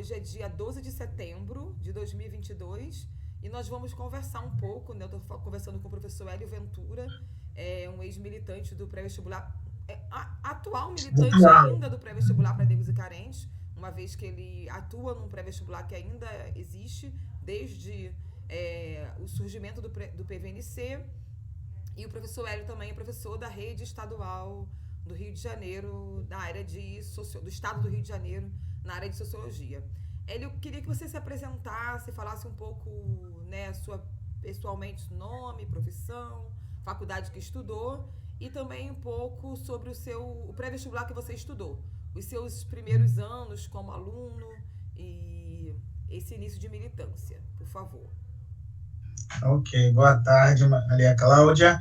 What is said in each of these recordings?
Hoje é dia 12 de setembro de 2022 e nós vamos conversar um pouco, né? Eu estou conversando com o professor Hélio Ventura, um ex-militante do pré-vestibular, atual militante Atual. ainda do pré-vestibular para negros e carentes, uma vez que ele atua num pré-vestibular que ainda existe desde o surgimento do PVNC. E o professor Hélio também é professor da rede estadual do Rio de Janeiro, na área do estado do Rio de Janeiro, na área de sociologia. Hélio, eu queria que você se apresentasse, falasse um pouco, né, pessoalmente, nome, profissão, faculdade que estudou e também um pouco sobre o pré-vestibular que você estudou, os seus primeiros anos como aluno e esse início de militância, por favor. Ok, boa tarde, Maria Cláudia.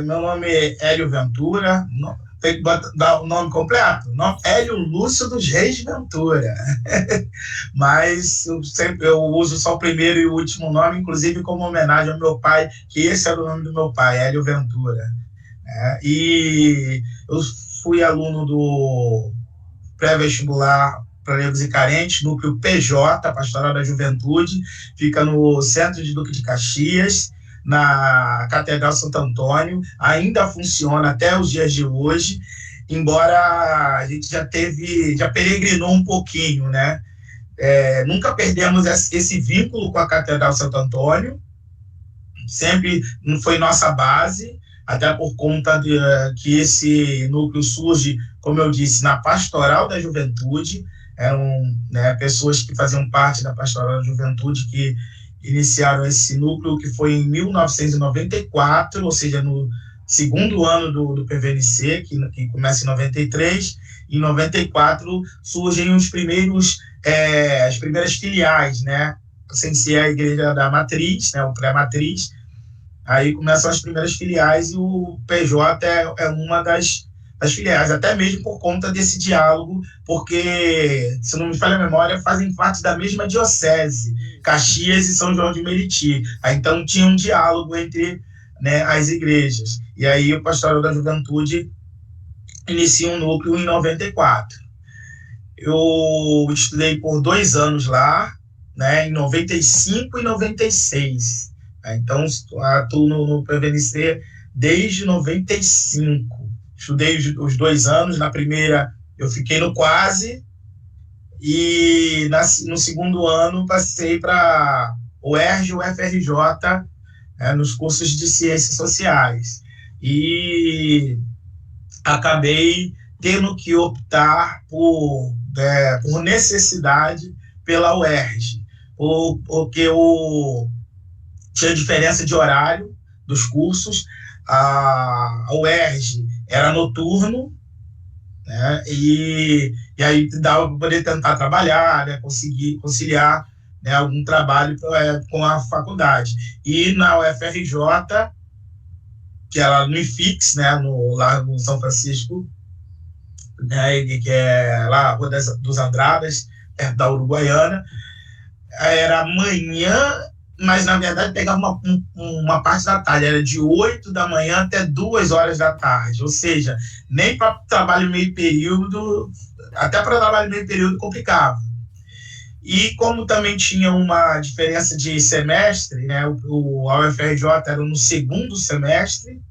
Meu nome é Hélio Ventura, tem que dar o nome completo? Hélio Lúcio dos Reis Ventura. Mas eu uso só o primeiro e o último nome, inclusive como homenagem ao meu pai, que esse era o nome do meu pai, Hélio Ventura. E eu fui aluno do pré-vestibular para negros e carentes, núcleo PJ, Pastoral da Juventude, fica no centro de Duque de Caxias, na Catedral Santo Antônio, ainda funciona até os dias de hoje, embora a gente já peregrinou um pouquinho, né? Nunca perdemos esse vínculo com a Catedral Santo Antônio, sempre foi nossa base, até por conta de que esse núcleo surge, como eu disse, na Pastoral da Juventude. Eram, né, pessoas que faziam parte da Pastoral da Juventude que iniciaram esse núcleo, que foi em 1994, ou seja, no segundo ano do PVNC, que começa em 93. Em 94 surgem as primeiras filiais, né? Sem ser a igreja da matriz, né, o pré-matriz. Aí começam as primeiras filiais e o PJ é uma das filiais, até mesmo por conta desse diálogo, porque, se não me falha a memória, fazem parte da mesma diocese, Caxias e São João de Meriti. Aí, então tinha um diálogo entre, né, as igrejas. E aí o Pastoral da Juventude inicia um núcleo em 94. Eu estudei por 2 anos lá, né, em 95 e 96. Então, atuo no PVNC desde 95. Estudei os 2 anos. Na primeira, eu fiquei no quase, e no segundo ano passei para o UERJ e o FRJ, nos cursos de ciências sociais. E acabei tendo que optar por necessidade pela UERJ, porque tinha diferença de horário dos cursos. A UERJ era noturno, né, e aí dava para poder tentar trabalhar, né, conseguir conciliar, né, algum trabalho com a faculdade. E na UFRJ, que era no IFIX, né, no Largo São Francisco, né, que é lá a Rua dos Andradas, perto da Uruguaiana, era manhã, mas na verdade pegava uma parte da tarde, era de 8 da manhã até 2 horas da tarde, ou seja, nem para trabalho meio período, até para trabalho meio período complicava. E como também tinha uma diferença de semestre, né, a UFRJ era no segundo semestre,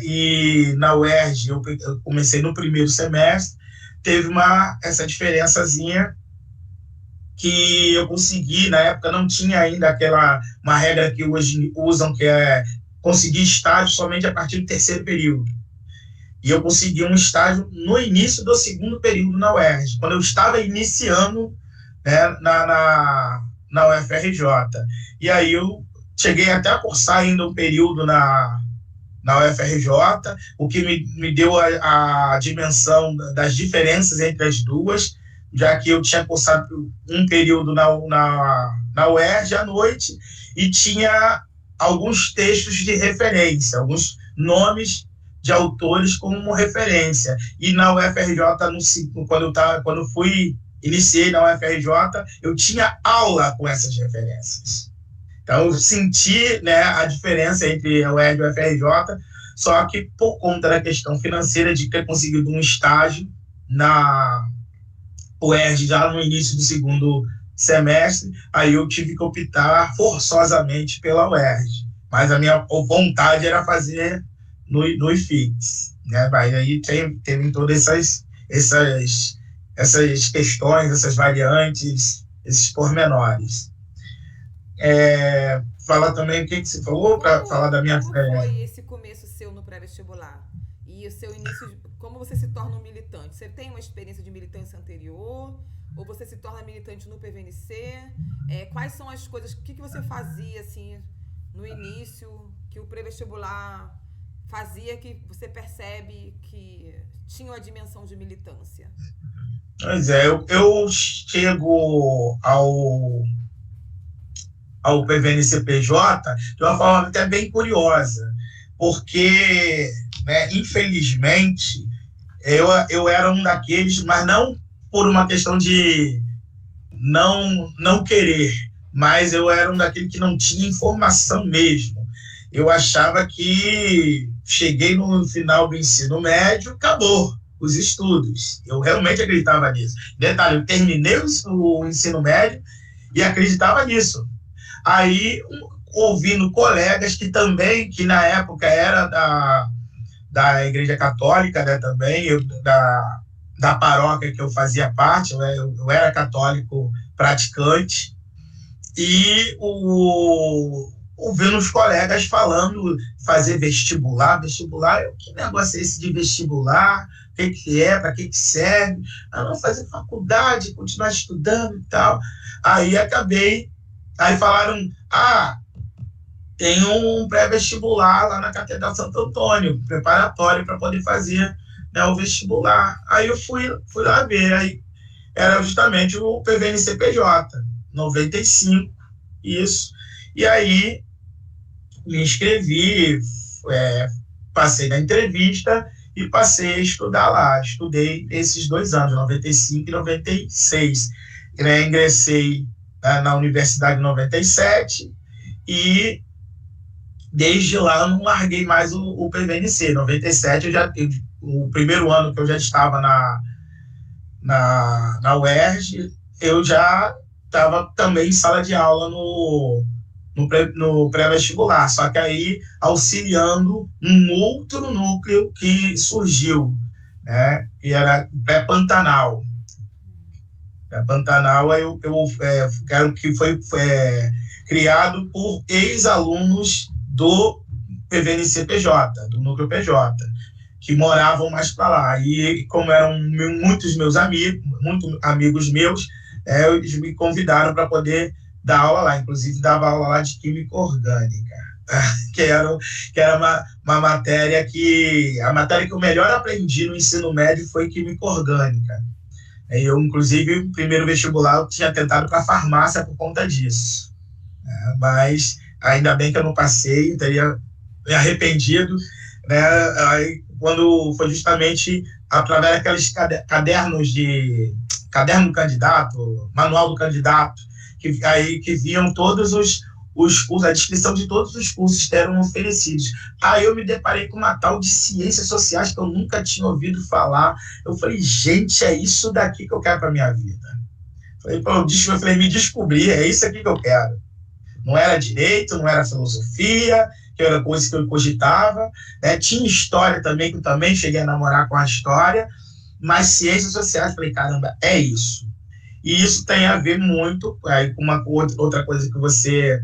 e na UERJ eu comecei no primeiro semestre, teve essa diferençazinha que eu consegui. Na época não tinha ainda uma regra que hoje usam, que é conseguir estágio somente a partir do terceiro período. E eu consegui um estágio no início do segundo período na UERJ, quando eu estava iniciando, né, na UFRJ. E aí eu cheguei até a cursar ainda um período na UFRJ, o que me deu a dimensão das diferenças entre as duas, já que eu tinha cursado um período na UERJ à noite e tinha alguns textos de referência, alguns nomes de autores como referência. E na UFRJ, quando eu iniciei na UFRJ, eu tinha aula com essas referências. Então, eu senti, né, a diferença entre a UERJ e a UFRJ, só que por conta da questão financeira de ter conseguido um estágio o ERJ já no início do segundo semestre, aí eu tive que optar forçosamente pela UERJ. Mas a minha vontade era fazer no IFIX, né? Mas aí tem todas essas questões, essas variantes, esses pormenores. Fala também o que você falou, para falar da minha... Como foi esse começo seu no pré-vestibular? E o seu início, como você se torna um militante? Você tem uma experiência de militância anterior? Ou você se torna militante no PVNC? Quais são as coisas, o que você fazia assim, no início, que o pré-vestibular fazia, que você percebe que tinha uma dimensão de militância? Pois é, eu chego ao PVNCPJ de uma forma até bem curiosa, porque, né, infelizmente, eu era um daqueles, mas não por uma questão de não querer, mas eu era um daqueles que não tinha informação mesmo. Eu achava que cheguei no final do ensino médio, acabou os estudos. Eu realmente acreditava nisso. Detalhe, eu terminei o ensino médio e acreditava nisso. Aí, ouvindo colegas que na época era da Igreja Católica, né, também, da paróquia que eu fazia parte, eu era católico praticante, e ouvindo os colegas falando, fazer vestibular, que negócio é esse de vestibular? O que é? Para que serve? Não fazer faculdade, continuar estudando e tal. Aí falaram, tem um pré-vestibular lá na Catedral Santo Antônio, preparatório para poder fazer, né, o vestibular. Aí eu fui lá ver, aí era justamente o PVNCPJ, 95, isso. E aí me inscrevi, passei na entrevista e passei a estudar lá. Estudei esses 2 anos, 95 e 96. Ingressei na Universidade em 97 e desde lá eu não larguei mais o PVNC. Em 97, o primeiro ano que eu já estava na UERJ, eu já estava também em sala de aula no pré-vestibular, só que aí auxiliando um outro núcleo que surgiu, né, que era pré-Pantanal. Pantanal eu quero que foi criado por ex-alunos do PVNCPJ, do Núcleo PJ, que moravam mais para lá. E como eram muitos amigos meus, eles me convidaram para poder dar aula lá. Inclusive, dava aula lá de Química Orgânica, que era uma matéria a matéria que eu melhor aprendi no ensino médio foi Química Orgânica. Eu, inclusive, o primeiro vestibular eu tinha tentado para farmácia por conta disso. Mas ainda bem que eu não passei, teria me arrependido, né? Aí, quando foi justamente através daqueles caderno do candidato, manual do candidato, que viam todos os cursos, a descrição de todos os cursos que eram oferecidos. Aí eu me deparei com uma tal de ciências sociais que eu nunca tinha ouvido falar. Eu falei, gente, é isso daqui que eu quero para minha vida. Eu falei, me descobri, é isso aqui que eu quero. Não era direito, não era filosofia, que era coisa que eu cogitava, né? Tinha história também, que eu também cheguei a namorar com a história, mas ciências sociais, falei, caramba, é isso. E isso tem a ver muito, aí com uma outra coisa que você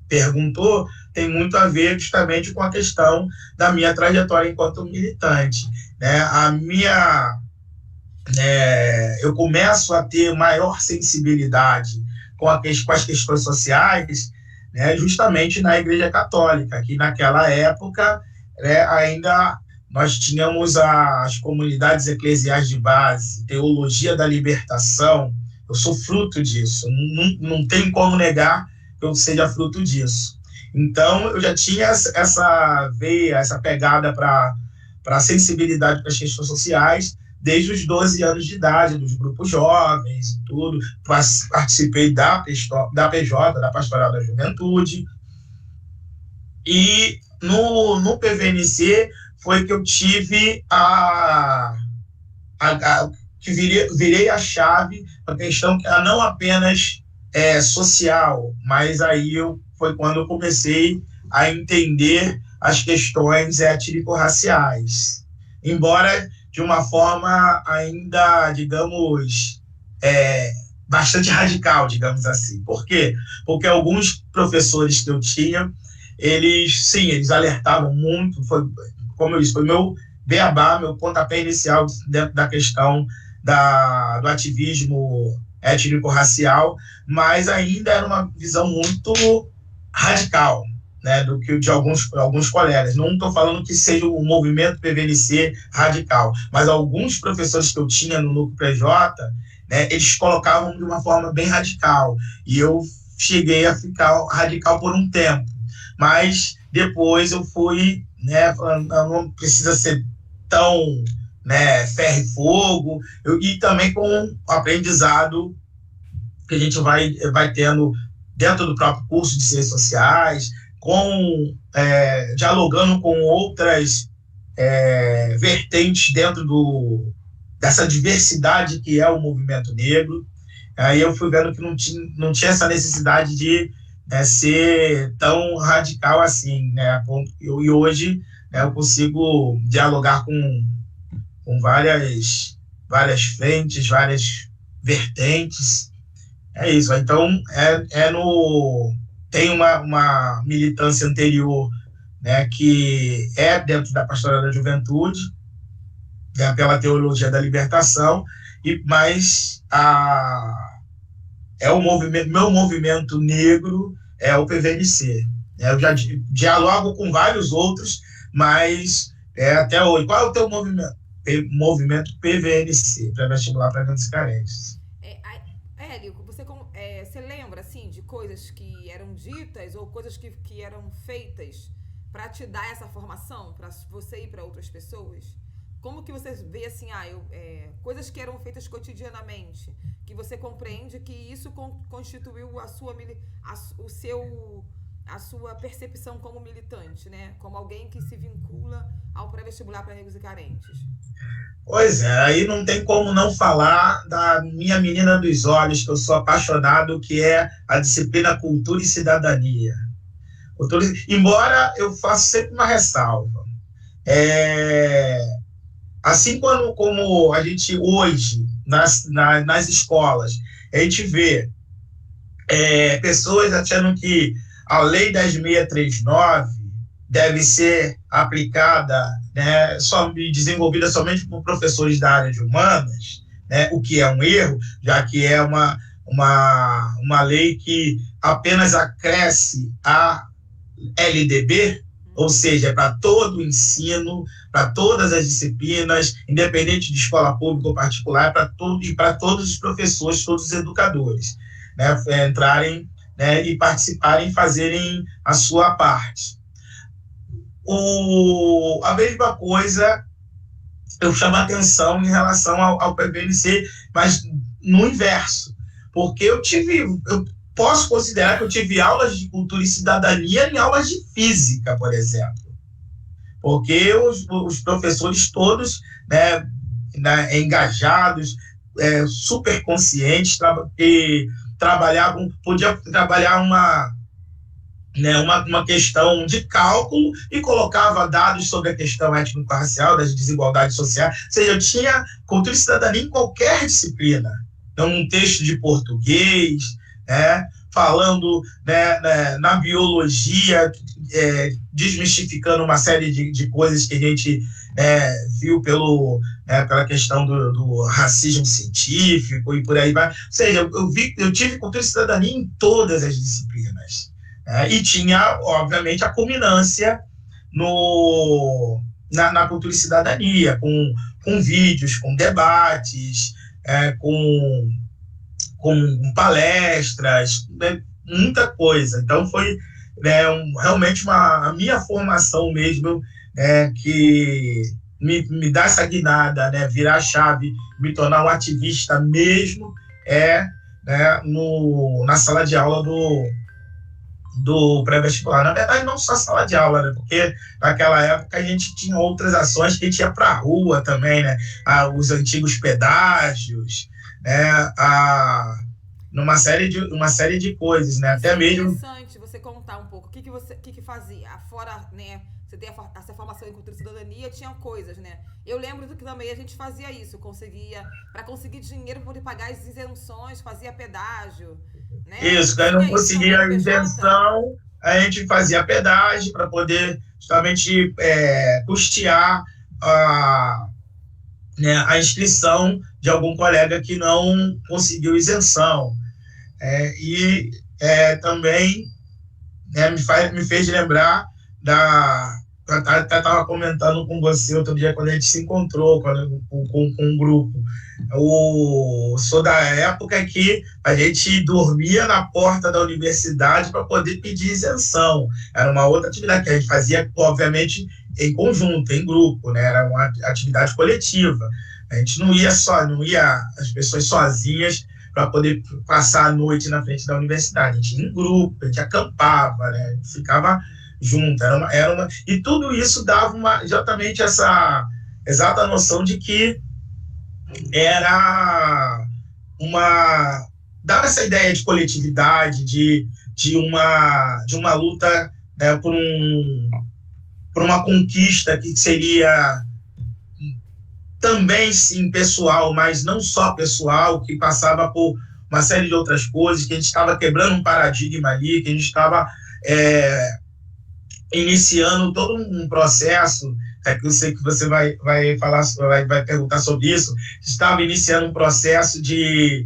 perguntou, tem muito a ver justamente com a questão da minha trajetória enquanto militante, né? Eu começo a ter maior sensibilidade com as questões sociais, né, justamente na Igreja Católica, que naquela época, né, ainda nós tínhamos as comunidades eclesiais de base, teologia da libertação. Eu sou fruto disso, não tem como negar que eu seja fruto disso. Então, eu já tinha essa veia, essa pegada para a sensibilidade para as questões sociais, desde os 12 anos de idade, dos grupos jovens e tudo. Participei da PJ, da Pastoral da Juventude. E no PVNC foi que eu tive que virei a chave para a questão que não apenas social, mas aí foi quando eu comecei a entender as questões étnico-raciais. Embora de uma forma ainda, digamos, bastante radical, digamos assim. Por quê? Porque alguns professores que eu tinha, eles alertavam muito, como eu disse, foi meu beabá, meu pontapé inicial dentro da questão do ativismo étnico-racial, mas ainda era uma visão muito radical, né, do que de alguns colegas. Não estou falando que seja o movimento PVNC radical, mas alguns professores que eu tinha no Núcleo PJ, né, eles colocavam de uma forma bem radical, e eu cheguei a ficar radical por um tempo, mas depois eu fui, né, falando, não precisa ser tão, né, ferro e fogo, e também com um aprendizado que a gente vai tendo dentro do próprio curso de Ciências Sociais, dialogando com outras vertentes dentro dessa diversidade que é o movimento negro. Aí eu fui vendo que não tinha essa necessidade de ser tão radical assim, né? E hoje, né, eu consigo dialogar com várias frentes, várias vertentes. É isso. Então, tem uma militância anterior, né, que é dentro da Pastoral da Juventude, né, pela teologia da libertação, mas meu movimento negro é o PVNC. Eu já dialogo com vários outros, mas até hoje. Qual é o teu movimento? Movimento PVNC, pré-vestibular para grandes carentes. Hélio, você lembra, assim, de coisas que eram ditas ou coisas que eram feitas para te dar essa formação, para você ir para outras pessoas? Como que você vê, assim, coisas que eram feitas cotidianamente, que você compreende que isso constituiu a sua percepção como militante, né? Como alguém que se vincula ao pré-vestibular para negros e carentes? Pois é, aí não tem como não falar da minha menina dos olhos, que eu sou apaixonado, que é a disciplina Cultura e Cidadania. Embora eu faça sempre uma ressalva. Assim como a gente hoje, nas escolas, a gente vê pessoas achando que a Lei 10.639 deve ser aplicada, né, desenvolvida somente por professores da área de humanas, né, o que é um erro, já que é uma lei que apenas acresce a LDB, ou seja, para todo o ensino, para todas as disciplinas, independente de escola pública ou particular, e para todos os professores, todos os educadores, né, entrarem, né, e participarem, fazerem a sua parte. A mesma coisa, eu chamo a atenção em relação ao PVNC, mas no inverso, porque eu posso considerar que eu tive aulas de cultura e cidadania em aulas de física, por exemplo, porque os professores todos, né, engajados, super conscientes, podiam trabalhar uma questão de cálculo e colocava dados sobre a questão étnico-racial, das desigualdades sociais. Ou seja, eu tinha cultura e cidadania em qualquer disciplina. Então, um texto de português, né, falando, né, na biologia, desmistificando uma série de coisas que a gente viu pela questão do racismo científico e por aí vai. Ou seja, eu tive cultura e cidadania em todas as disciplinas. E tinha, obviamente, a culminância na cultura e cidadania, com vídeos, com debates, com palestras, né, muita coisa. Então, foi realmente a minha formação mesmo, que me dá essa guinada, né, virar a chave, me tornar um ativista mesmo, né, na sala de aula do pré-vestibular. Na verdade, não só sala de aula, né? Porque naquela época a gente tinha outras ações que a gente ia para a rua também, né? Os antigos pedágios, né? Uma série de coisas, né? Isso Até é mesmo. interessante você contar um pouco. O que que fazia? Fora, né? Você tem essa formação em cultura e cidadania, tinha coisas, né? Eu lembro do que também a gente fazia isso. Para conseguir dinheiro para poder pagar as isenções, fazia pedágio, né? Isso, quando não Tinha isso também conseguia no a PJ? isenção, a gente fazia pedágio para poder justamente custear a, né, a inscrição de algum colega que não conseguiu isenção. E também, né, me fez lembrar da. Eu até estava comentando com você outro dia, quando a gente se encontrou com um grupo. Eu sou da época que a gente dormia na porta da universidade para poder pedir isenção. Era uma outra atividade que a gente fazia, obviamente, em conjunto, em grupo, né? Era uma atividade coletiva. A gente não ia as pessoas sozinhas para poder passar a noite na frente da universidade. A gente ia em grupo, a gente acampava, né? A gente ficava junto. E tudo isso dava exatamente essa exata noção de que era dava essa ideia de coletividade, de uma luta, né, por uma conquista que seria também, sim, pessoal, mas não só pessoal, que passava por uma série de outras coisas, que a gente estava quebrando um paradigma ali, que a gente estava iniciando todo um processo, que eu sei que você vai falar, vai perguntar sobre isso, estava iniciando um processo de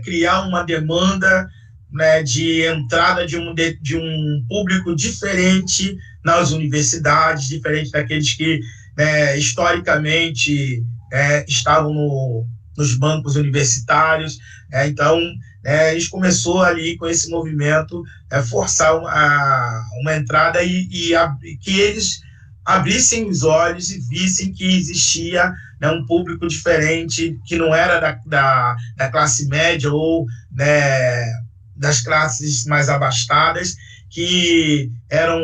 criar uma demanda, né, de entrada de um público diferente nas universidades, diferente daqueles que, né, historicamente estavam nos bancos universitários. Então, a gente começou ali com esse movimento, forçar uma entrada e que eles abrissem os olhos e vissem que existia, né, um público diferente, que não era da classe média ou, né, das classes mais abastadas, que eram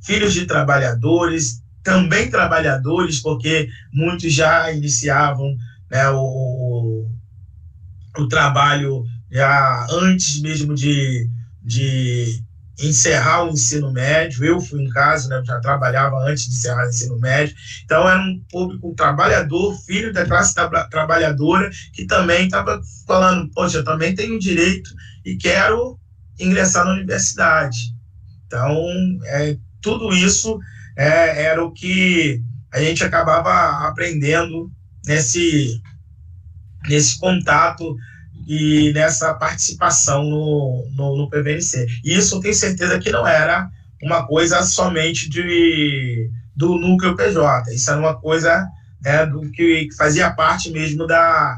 filhos de trabalhadores, também trabalhadores, porque muitos já iniciavam, né, o trabalho já antes mesmo de encerrar o ensino médio. Eu fui um caso, né, eu já trabalhava antes de encerrar o ensino médio. Então, era um público trabalhador, filho da classe trabalhadora, que também estava falando, poxa, eu também tenho direito e quero ingressar na universidade. Então, tudo isso era o que a gente acabava aprendendo nesse contato e nessa participação no PVNC. E isso eu tenho certeza que não era uma coisa somente do núcleo PJ, isso era uma coisa, né, do que fazia parte mesmo da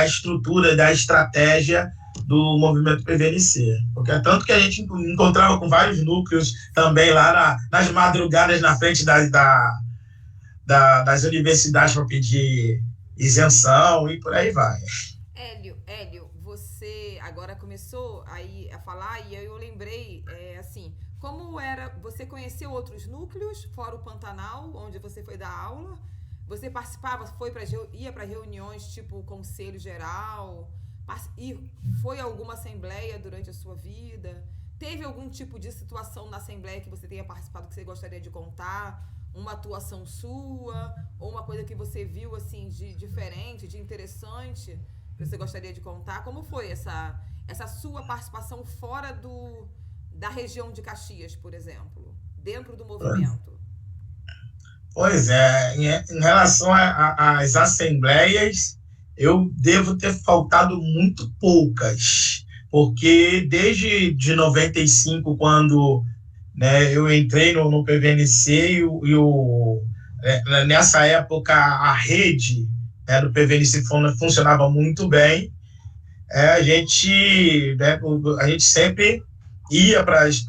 estrutura, da estratégia do movimento PVNC. Porque é tanto que a gente encontrava com vários núcleos também lá nas madrugadas na frente das universidades para pedir isenção e por aí vai. Hélio, você agora começou aí a falar e eu lembrei, assim, como era, você conheceu outros núcleos, fora o Pantanal, onde você foi dar aula? Você participava, ia para reuniões tipo Conselho Geral, e foi a alguma assembleia durante a sua vida? Teve algum tipo de situação na assembleia que você tenha participado que você gostaria de contar? Uma atuação sua, ou uma coisa que você viu assim de diferente, de interessante, que você gostaria de contar? Como foi essa sua participação fora da região de Caxias, por exemplo, dentro do movimento? Pois é, em relação às assembleias, eu devo ter faltado muito poucas, porque desde de 95, quando, né, eu entrei no PVNC nessa época a rede, né, do PVNC funcionava muito bem. A gente sempre ia para as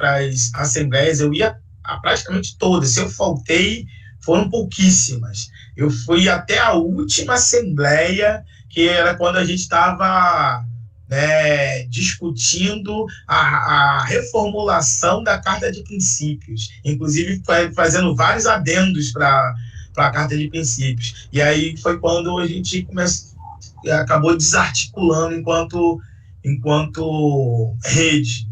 assembleias, eu ia a praticamente todas. Se eu faltei, foram pouquíssimas. Eu fui até a última assembleia, que era quando a gente estava, né, discutindo a reformulação da Carta de Princípios, inclusive fazendo vários adendos para a Carta de Princípios. E aí foi quando a gente acabou desarticulando enquanto rede,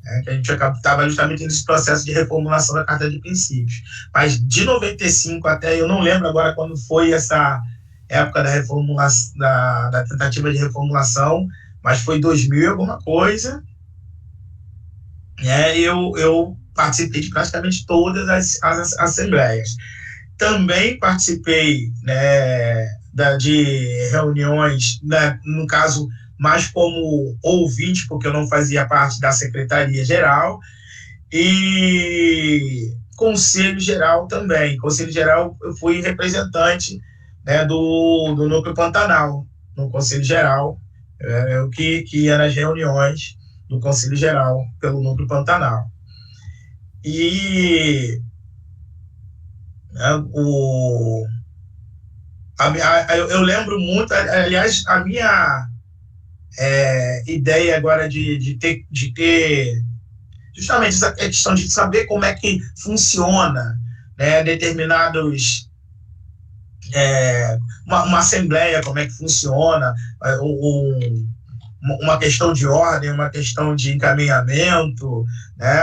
né, que a gente estava justamente nesse processo de reformulação da Carta de Princípios. Mas de 95 até, eu não lembro agora quando foi essa época da reformulação, da tentativa de reformulação, mas foi 2000 e alguma coisa, né? Eu participei de praticamente todas as assembleias. Também participei, né, de reuniões, né, no caso, mais como ouvinte, porque eu não fazia parte da Secretaria-Geral, e Conselho Geral também. Conselho Geral, eu fui representante, né, do Núcleo Pantanal, no Conselho Geral, eu que ia nas reuniões do Conselho Geral pelo Núcleo Pantanal. E né, eu lembro muito, aliás, a minha ideia agora de ter justamente essa questão de saber como é que funciona, né, determinados... uma assembleia, como é que funciona, uma questão de ordem, uma questão de encaminhamento, né,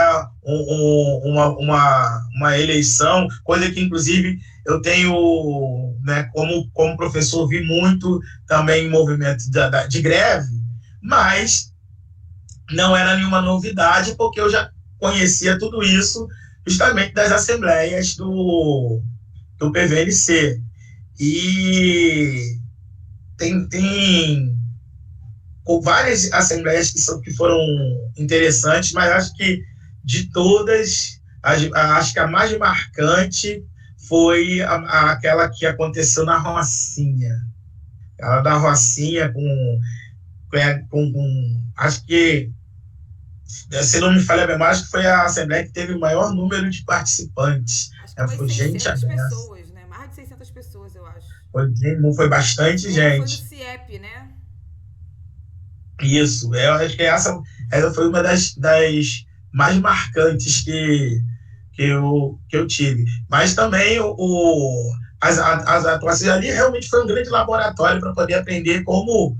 uma eleição, coisa que, inclusive, eu tenho, né, como professor, vi muito também em movimento de greve, mas não era nenhuma novidade, porque eu já conhecia tudo isso justamente das assembleias do PVNC. E tem várias assembleias que foram interessantes, mas acho que de todas, acho que a mais marcante foi aquela que aconteceu na Rocinha. Ela da Rocinha acho que, se não me falha a memória, acho que foi a assembleia que teve o maior número de participantes. Acho que foi 600 pessoas, né? Mais de 600 pessoas, eu acho. Foi bastante gente. Foi no CIEP, né? Isso, eu acho que essa foi uma das mais marcantes que eu tive. Mas também as atuações ali realmente foi um grande laboratório para poder aprender como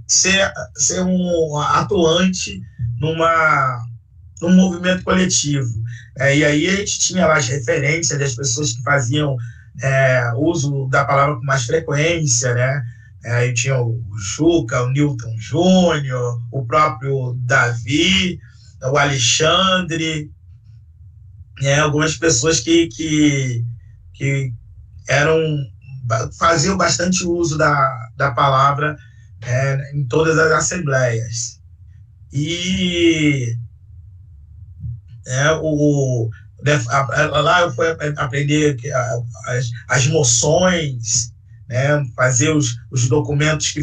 ser um atuante num movimento coletivo. E aí a gente tinha lá as referências das pessoas que faziam uso da palavra com mais frequência, né? Aí tinha o Juca, o Newton Júnior, o próprio Davi, o Alexandre, algumas pessoas que faziam bastante uso da palavra em todas as assembleias. E lá eu fui aprender as moções, né, fazer os documentos que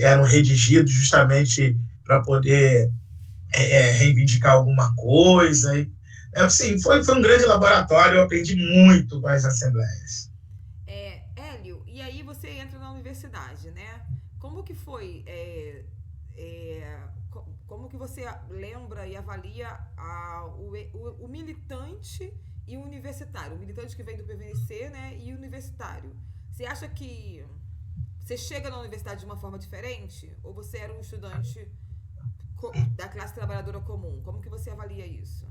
eram redigidos justamente para poder reivindicar alguma coisa. Assim, foi um grande laboratório, eu aprendi muito com as assembleias. Hélio, e aí você entra na universidade, né? Como que foi? Como que você lembra e avalia o militante e o universitário? O militante que vem do PVNC, né, e o universitário. Você acha que você chega na universidade de uma forma diferente? Ou você era um estudante da classe trabalhadora comum? Como que você avalia isso?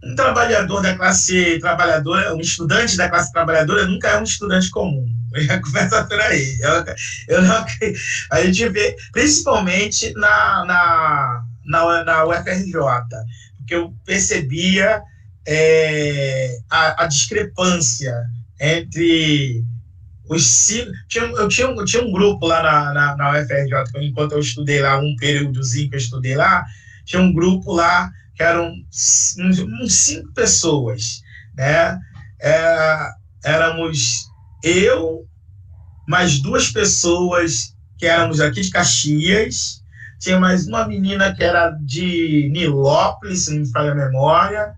Um trabalhador da classe trabalhadora, um estudante da classe trabalhadora nunca é um estudante comum. Já começa por aí. A gente vê, principalmente na UFRJ, porque eu percebia a discrepância entre os cinco. Eu tinha um grupo lá na UFRJ, enquanto eu estudei lá, um períodozinho que eu estudei lá, tinha um grupo lá que eram uns 5 pessoas, né? Éramos eu, mais 2 pessoas que éramos aqui de Caxias, tinha mais uma menina que era de Nilópolis, se não me falha a memória,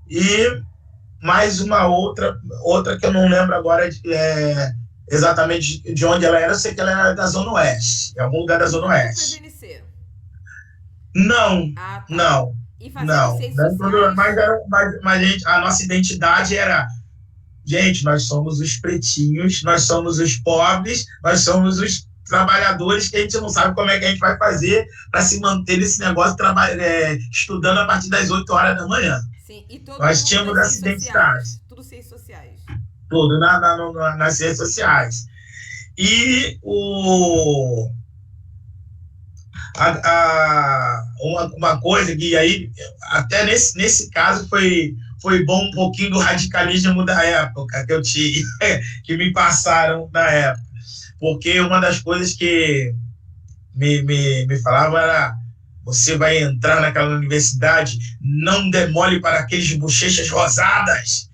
e mais uma outra que eu não lembro agora, exatamente de onde ela era, eu sei que ela era da Zona Oeste, em algum lugar da Zona Oeste. PVNC. Não, Ah, tá. não, E fazendo não. ciências sociais? Mas a nossa identidade era, gente, nós somos os pretinhos, nós somos os pobres, nós somos os trabalhadores que a gente não sabe como é que a gente vai fazer para se manter nesse negócio estudando a partir das 8 horas da manhã. Sim, e todo Nós mundo tínhamos nas essa ciências identidade. sociais. Tudo ciências sociais. Tudo nas ciências sociais. E uma coisa que aí, até nesse caso, foi bom um pouquinho do radicalismo da época que eu tinha, que me passaram na época. Porque uma das coisas que me falavam era: você vai entrar naquela universidade, não demole para aqueles bochechas rosadas.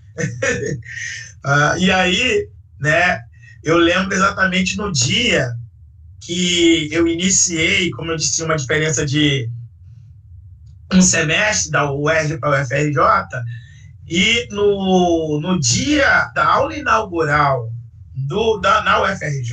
E aí, né, eu lembro exatamente no dia que eu iniciei, como eu disse, tinha uma diferença de um semestre da UERJ para a UFRJ, e no dia da aula inaugural na UFRJ,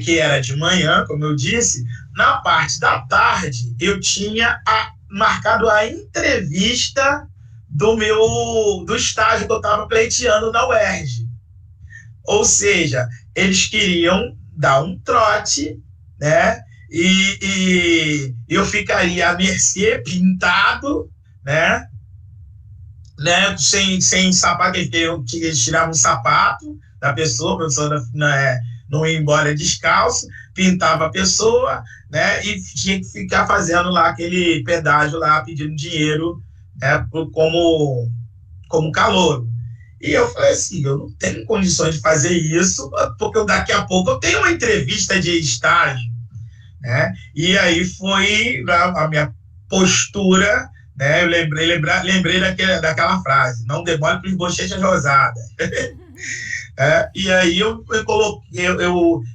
que era de manhã, como eu disse, na parte da tarde eu tinha marcado a entrevista do estágio que eu estava pleiteando na UERJ. Ou seja, eles queriam dar um trote, né? E eu ficaria à mercê, pintado, né? Sem sapato, eles tiravam um sapato da pessoa, a pessoa não ia embora descalço, pintava a pessoa, né? E tinha que ficar fazendo lá aquele pedágio lá, pedindo dinheiro, né? Como calouro. E eu falei assim, eu não tenho condições de fazer isso, porque daqui a pouco eu tenho uma entrevista de estágio, né? E aí foi a minha postura, né? Eu lembrei daquela frase: não demore para os bochechas rosadas. E aí eu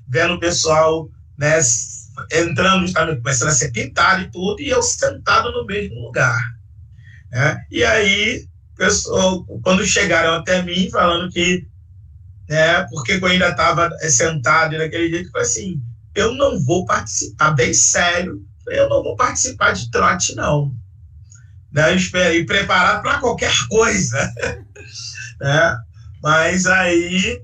vendo o pessoal, né, entrando, começando a ser pintado e tudo, e eu sentado no mesmo lugar, né? E aí pessoal, quando chegaram até mim falando que, né, porque eu ainda estava sentado naquele jeito, eu falei assim: eu não vou participar, bem sério, eu não vou participar de trote, não. Né? Eu esperei preparado para qualquer coisa. Né? Mas aí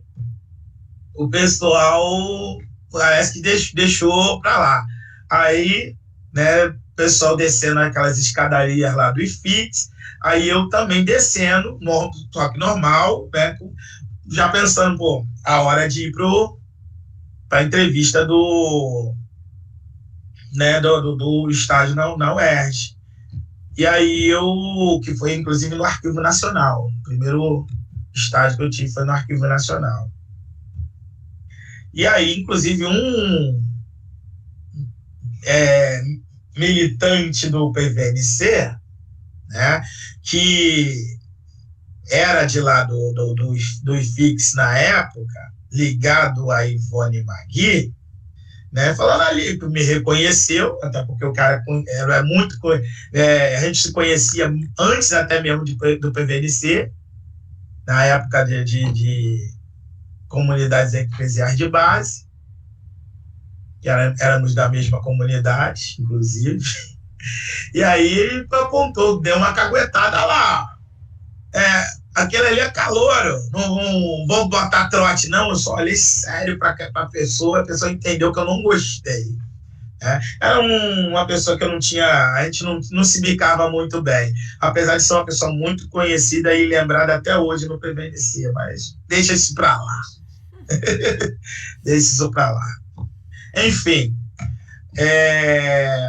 o pessoal parece que deixou para lá. Aí, né, o pessoal descendo aquelas escadarias lá do IFIX, aí eu também descendo, só que normal, né, já pensando, pô, a hora de ir para a entrevista do estágio na UERJ. E aí que foi inclusive no Arquivo Nacional, o primeiro estágio que eu tive foi no Arquivo Nacional. E aí, inclusive, um militante do PVNC, né, que era de lá do IFIX na época, ligado a Ivone Magui, né, falando ali, me reconheceu, até porque o cara era muito... a gente se conhecia antes até mesmo do PVNC, na época de comunidades eclesiais de base, que éramos da mesma comunidade, inclusive. E aí ele apontou, deu uma caguetada lá. Aquele ali é calouro, não vou botar trote, não. Eu só olhei sério para a pessoa entendeu que eu não gostei. Era uma pessoa que eu não tinha, a gente não se bicava muito bem, apesar de ser uma pessoa muito conhecida e lembrada até hoje no PVNC, mas deixa isso para lá. Deixa isso para lá. Enfim,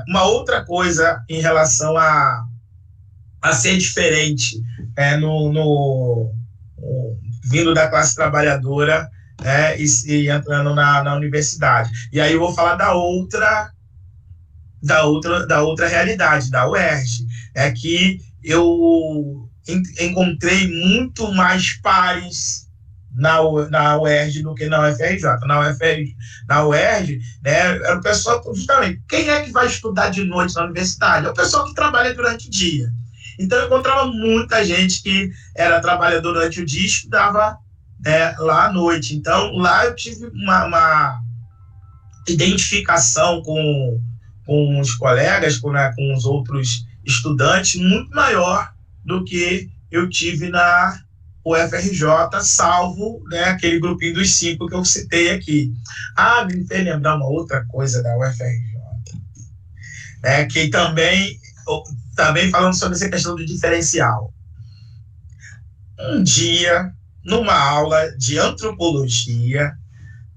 uma outra coisa em relação a ser diferente, vindo da classe trabalhadora, né, e entrando na universidade. E aí eu vou falar da outra realidade, da UERJ, que eu encontrei muito mais pares na UERJ do que na UFRJ. Na UERJ, né, era o pessoal, justamente, quem é que vai estudar de noite na universidade? É o pessoal que trabalha durante o dia. Então eu encontrava muita gente que era trabalhador durante o dia e estudava lá à noite. Então, lá eu tive uma identificação com os colegas, com os outros estudantes, muito maior do que eu tive na UFRJ, salvo, né, aquele grupinho dos 5 que eu citei aqui. Me fez lembrar uma outra coisa da UFRJ, né, que também falando sobre essa questão do diferencial. Um dia, numa aula de antropologia,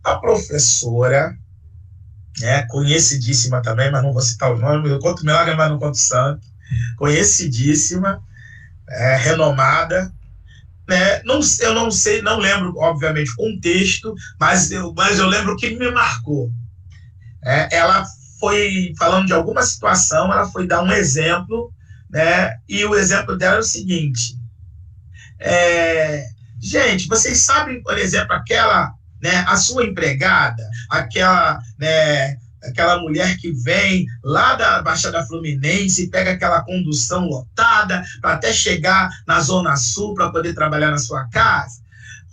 a professora, né, conhecidíssima também, mas não vou citar os nomes, eu conto milagre, mas não conto santo, conhecidíssima, renomada, né? Eu não sei, não lembro, obviamente, o contexto, mas eu lembro que me marcou. Ela foi falando de alguma situação, ela foi dar um exemplo, né? E o exemplo dela é o seguinte: gente, vocês sabem, por exemplo, aquela, né, a sua empregada, aquela, né, aquela mulher que vem lá da Baixada Fluminense e pega aquela condução lotada para até chegar na Zona Sul para poder trabalhar na sua casa?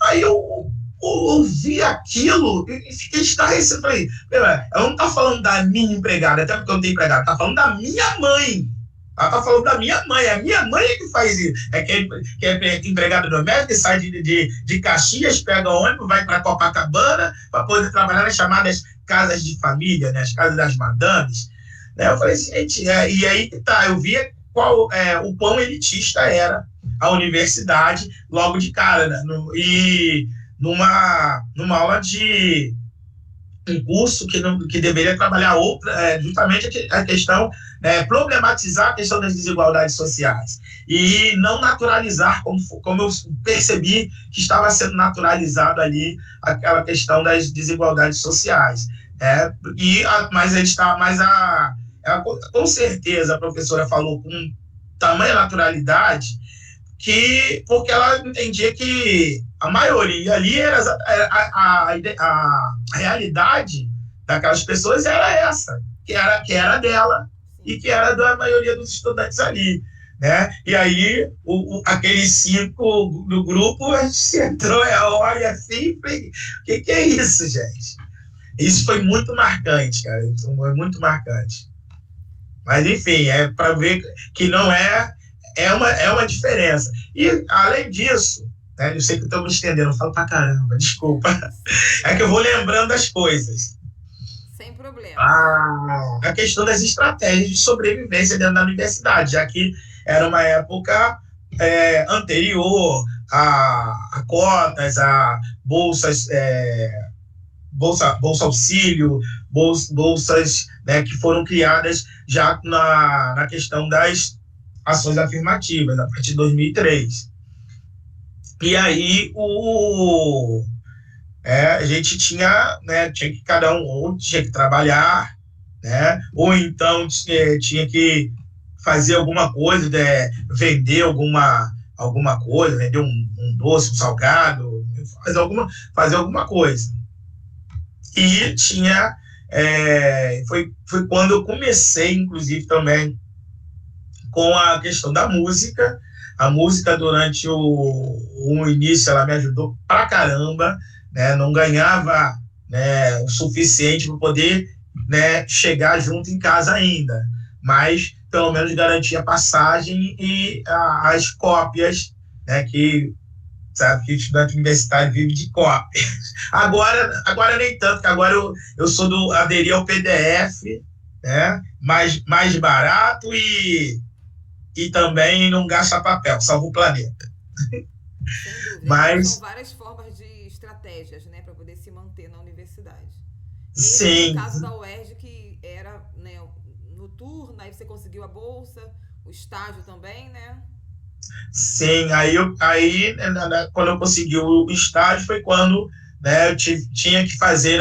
Aí eu ouvi aquilo e fiquei estarrecido. Falei, ela não está falando da minha empregada, até porque eu não tenho empregada, está falando da minha mãe. Ela está falando da minha mãe. A minha mãe é que faz isso. Que é empregada doméstica, que sai de Caxias, pega ônibus, vai para Copacabana para poder trabalhar nas chamadas casas de família, né, as casas das madames. Né? Eu falei, gente, e aí tá, eu via o quão elitista era a universidade logo de cara, né? E numa aula de um curso que deveria trabalhar justamente a questão, problematizar a questão das desigualdades sociais e não naturalizar, como eu percebi que estava sendo naturalizado ali aquela questão das desigualdades sociais. Com certeza a professora falou com tamanha naturalidade porque ela entendia que a maioria ali era a realidade daquelas pessoas era essa, que era dela e que era da maioria dos estudantes ali, né? E aí aqueles 5 do grupo, a gente entrou, olha assim, o que é isso, gente? Isso foi muito marcante, cara, foi muito marcante. Mas enfim, para ver que não é uma diferença. E, além disso, né, eu sei que eu estou me estendendo, eu falo pra caramba, desculpa. É que eu vou lembrando das coisas. Sem problema. A questão das estratégias de sobrevivência dentro da universidade, já que era uma época anterior a cotas, a bolsas, bolsa auxílio, bolsas, né, que foram criadas já na questão das ações afirmativas, a partir de 2003. E aí a gente tinha que cada um ou tinha que trabalhar, né, ou então tinha que fazer alguma coisa, vender alguma coisa, vender um doce, um salgado, fazer alguma coisa. E tinha foi quando eu comecei, inclusive, também com a questão da música. A música, durante o início, ela me ajudou pra caramba, né? Não ganhava, né, o suficiente para poder, né, chegar junto em casa ainda, mas pelo menos garantia a passagem e as cópias, né, que sabe que o estudante universitário vive de cópia. Agora nem tanto, porque agora eu sou aderi ao PDF, né, mais barato e também não gasta papel, salva o planeta. Sem dúvida. Mas são várias formas de estratégias, né, para poder se manter na universidade. Sim. No caso da UERJ, que era, né, noturna, aí você conseguiu a bolsa, o estágio também, né? Sim, quando eu consegui o estágio foi quando, né, eu tinha que fazer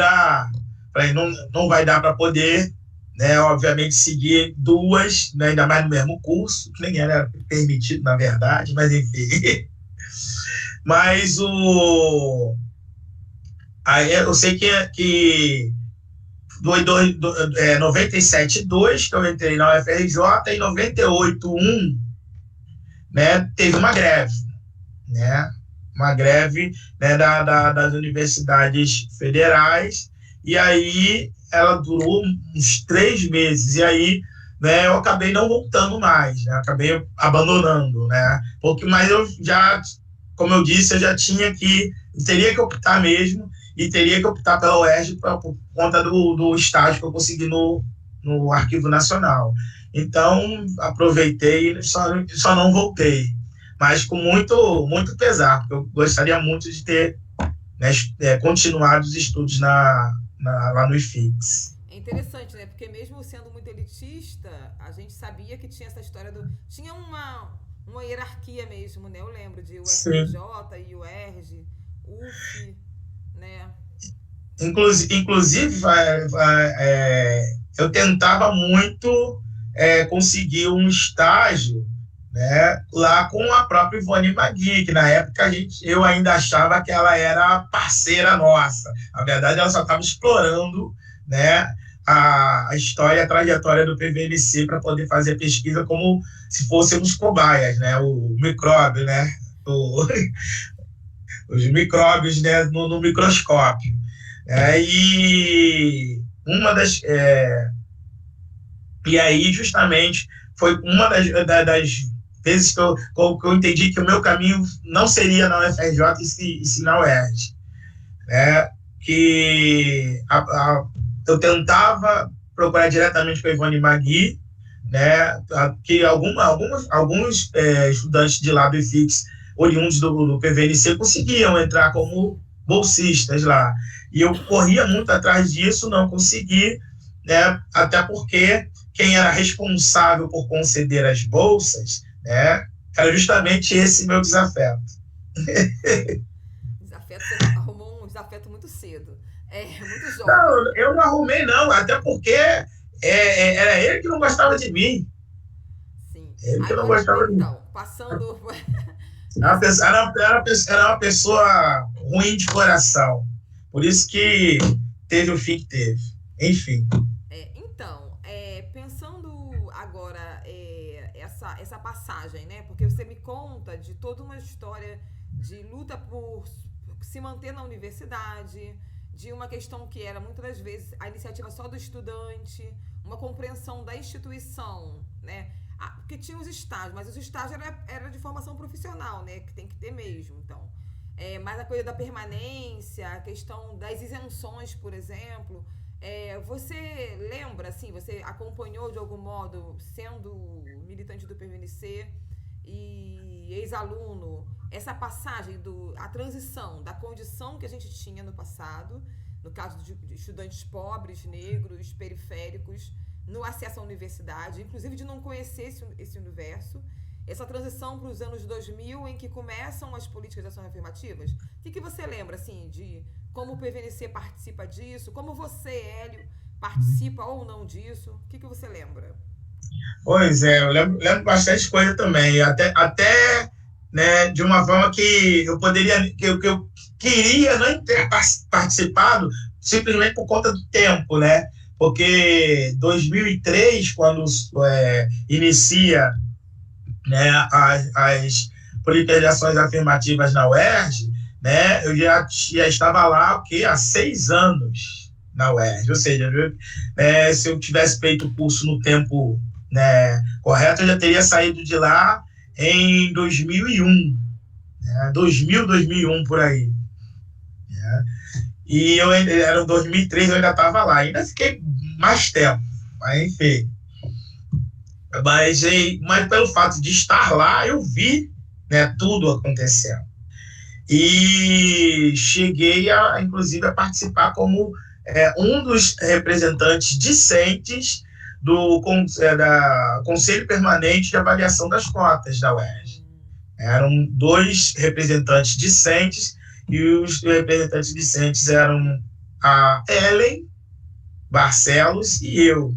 falei, não vai dar para poder, né, obviamente, seguir 2, né, ainda mais no mesmo curso, que nem era permitido, na verdade, mas enfim. Mas aí eu sei que 97.2, que eu entrei na UFRJ, e 98.1, né, teve uma greve, né? uma greve, né, das universidades federais, e aí ela durou uns 3 meses, e aí, né, eu acabei não voltando mais, né, acabei abandonando, né, porque, mas eu já, como eu disse, teria que optar mesmo, e teria que optar pela UERJ por conta do estágio que eu consegui no Arquivo Nacional. Então, aproveitei e só não voltei, mas com muito, muito pesar, porque eu gostaria muito de ter, né, continuado os estudos lá no IFIX. É interessante, né? Porque mesmo sendo muito elitista, a gente sabia que tinha essa história do... Tinha uma hierarquia mesmo, né? Eu lembro de Sim. UFRJ, UERJ, UF, né? Inclusive, eu tentava muito conseguir um estágio, né, lá com a própria Ivone Magui, que na época eu ainda achava que ela era parceira nossa. Na verdade, ela só estava explorando, né, a história, a trajetória do PVNC para poder fazer pesquisa como se fôssemos cobaias, né, o micróbio, né, os micróbios, né, no microscópio. E uma das. E aí, justamente, foi uma das vezes que eu entendi que o meu caminho não seria na UFRJ e sim na UERJ. Né? Que eu tentava procurar diretamente com a Ivone Magui, né? Que alguns estudantes de lá do IFIX, oriundos do PVNC, conseguiam entrar como bolsistas lá. E eu corria muito atrás disso, não consegui, né? Até porque quem era responsável por conceder as bolsas, né, era justamente esse meu desafeto. Desafeto, você arrumou um desafeto muito cedo. Muito jovem. Não, eu não arrumei, não, até porque era ele que não gostava de mim. Sim. Ele que não Agora, gostava de mim. então, passando... Era uma pessoa ruim de coração. Por isso que teve o fim que teve. Enfim. Então, pensando agora essa passagem, né? Porque você me conta de toda uma história de luta por se manter na universidade, de uma questão que era muitas das vezes a iniciativa só do estudante, uma compreensão da instituição, né? Porque tinha os estágios, mas os estágios era de formação profissional, né? Que tem que ter mesmo, então. Mas a coisa da permanência, a questão das isenções, por exemplo. Você lembra, assim, você acompanhou de algum modo, sendo militante do PVNC e ex-aluno, essa passagem, a transição da condição que a gente tinha no passado, no caso de estudantes pobres, negros, periféricos, no acesso à universidade, inclusive de não conhecer esse universo, essa transição para os anos 2000, em que começam as políticas de ações afirmativas? O que você lembra, assim, de como o PVNC participa disso? Como você, Hélio, participa ou não disso? O que você lembra? Pois eu lembro bastante coisa também. Até né, de uma forma que eu queria não ter participado simplesmente por conta do tempo, né? Porque 2003, quando inicia, né, as políticas de ações afirmativas na UERJ, né, eu já estava lá há 6 anos na UERJ, ou seja, se eu tivesse feito o curso no tempo, né, correto, eu já teria saído de lá em 2001, né, 2001 por aí. Né, e era 2003, eu ainda estava lá, ainda fiquei mais tempo, mas enfim. Mas pelo fato de estar lá, eu vi, né, tudo acontecendo. E cheguei, inclusive, a participar como um dos representantes discentes do Conselho Permanente de Avaliação das Cotas da UERJ. Eram 2 representantes discentes, e os representantes discentes eram a Ellen Barcelos e eu.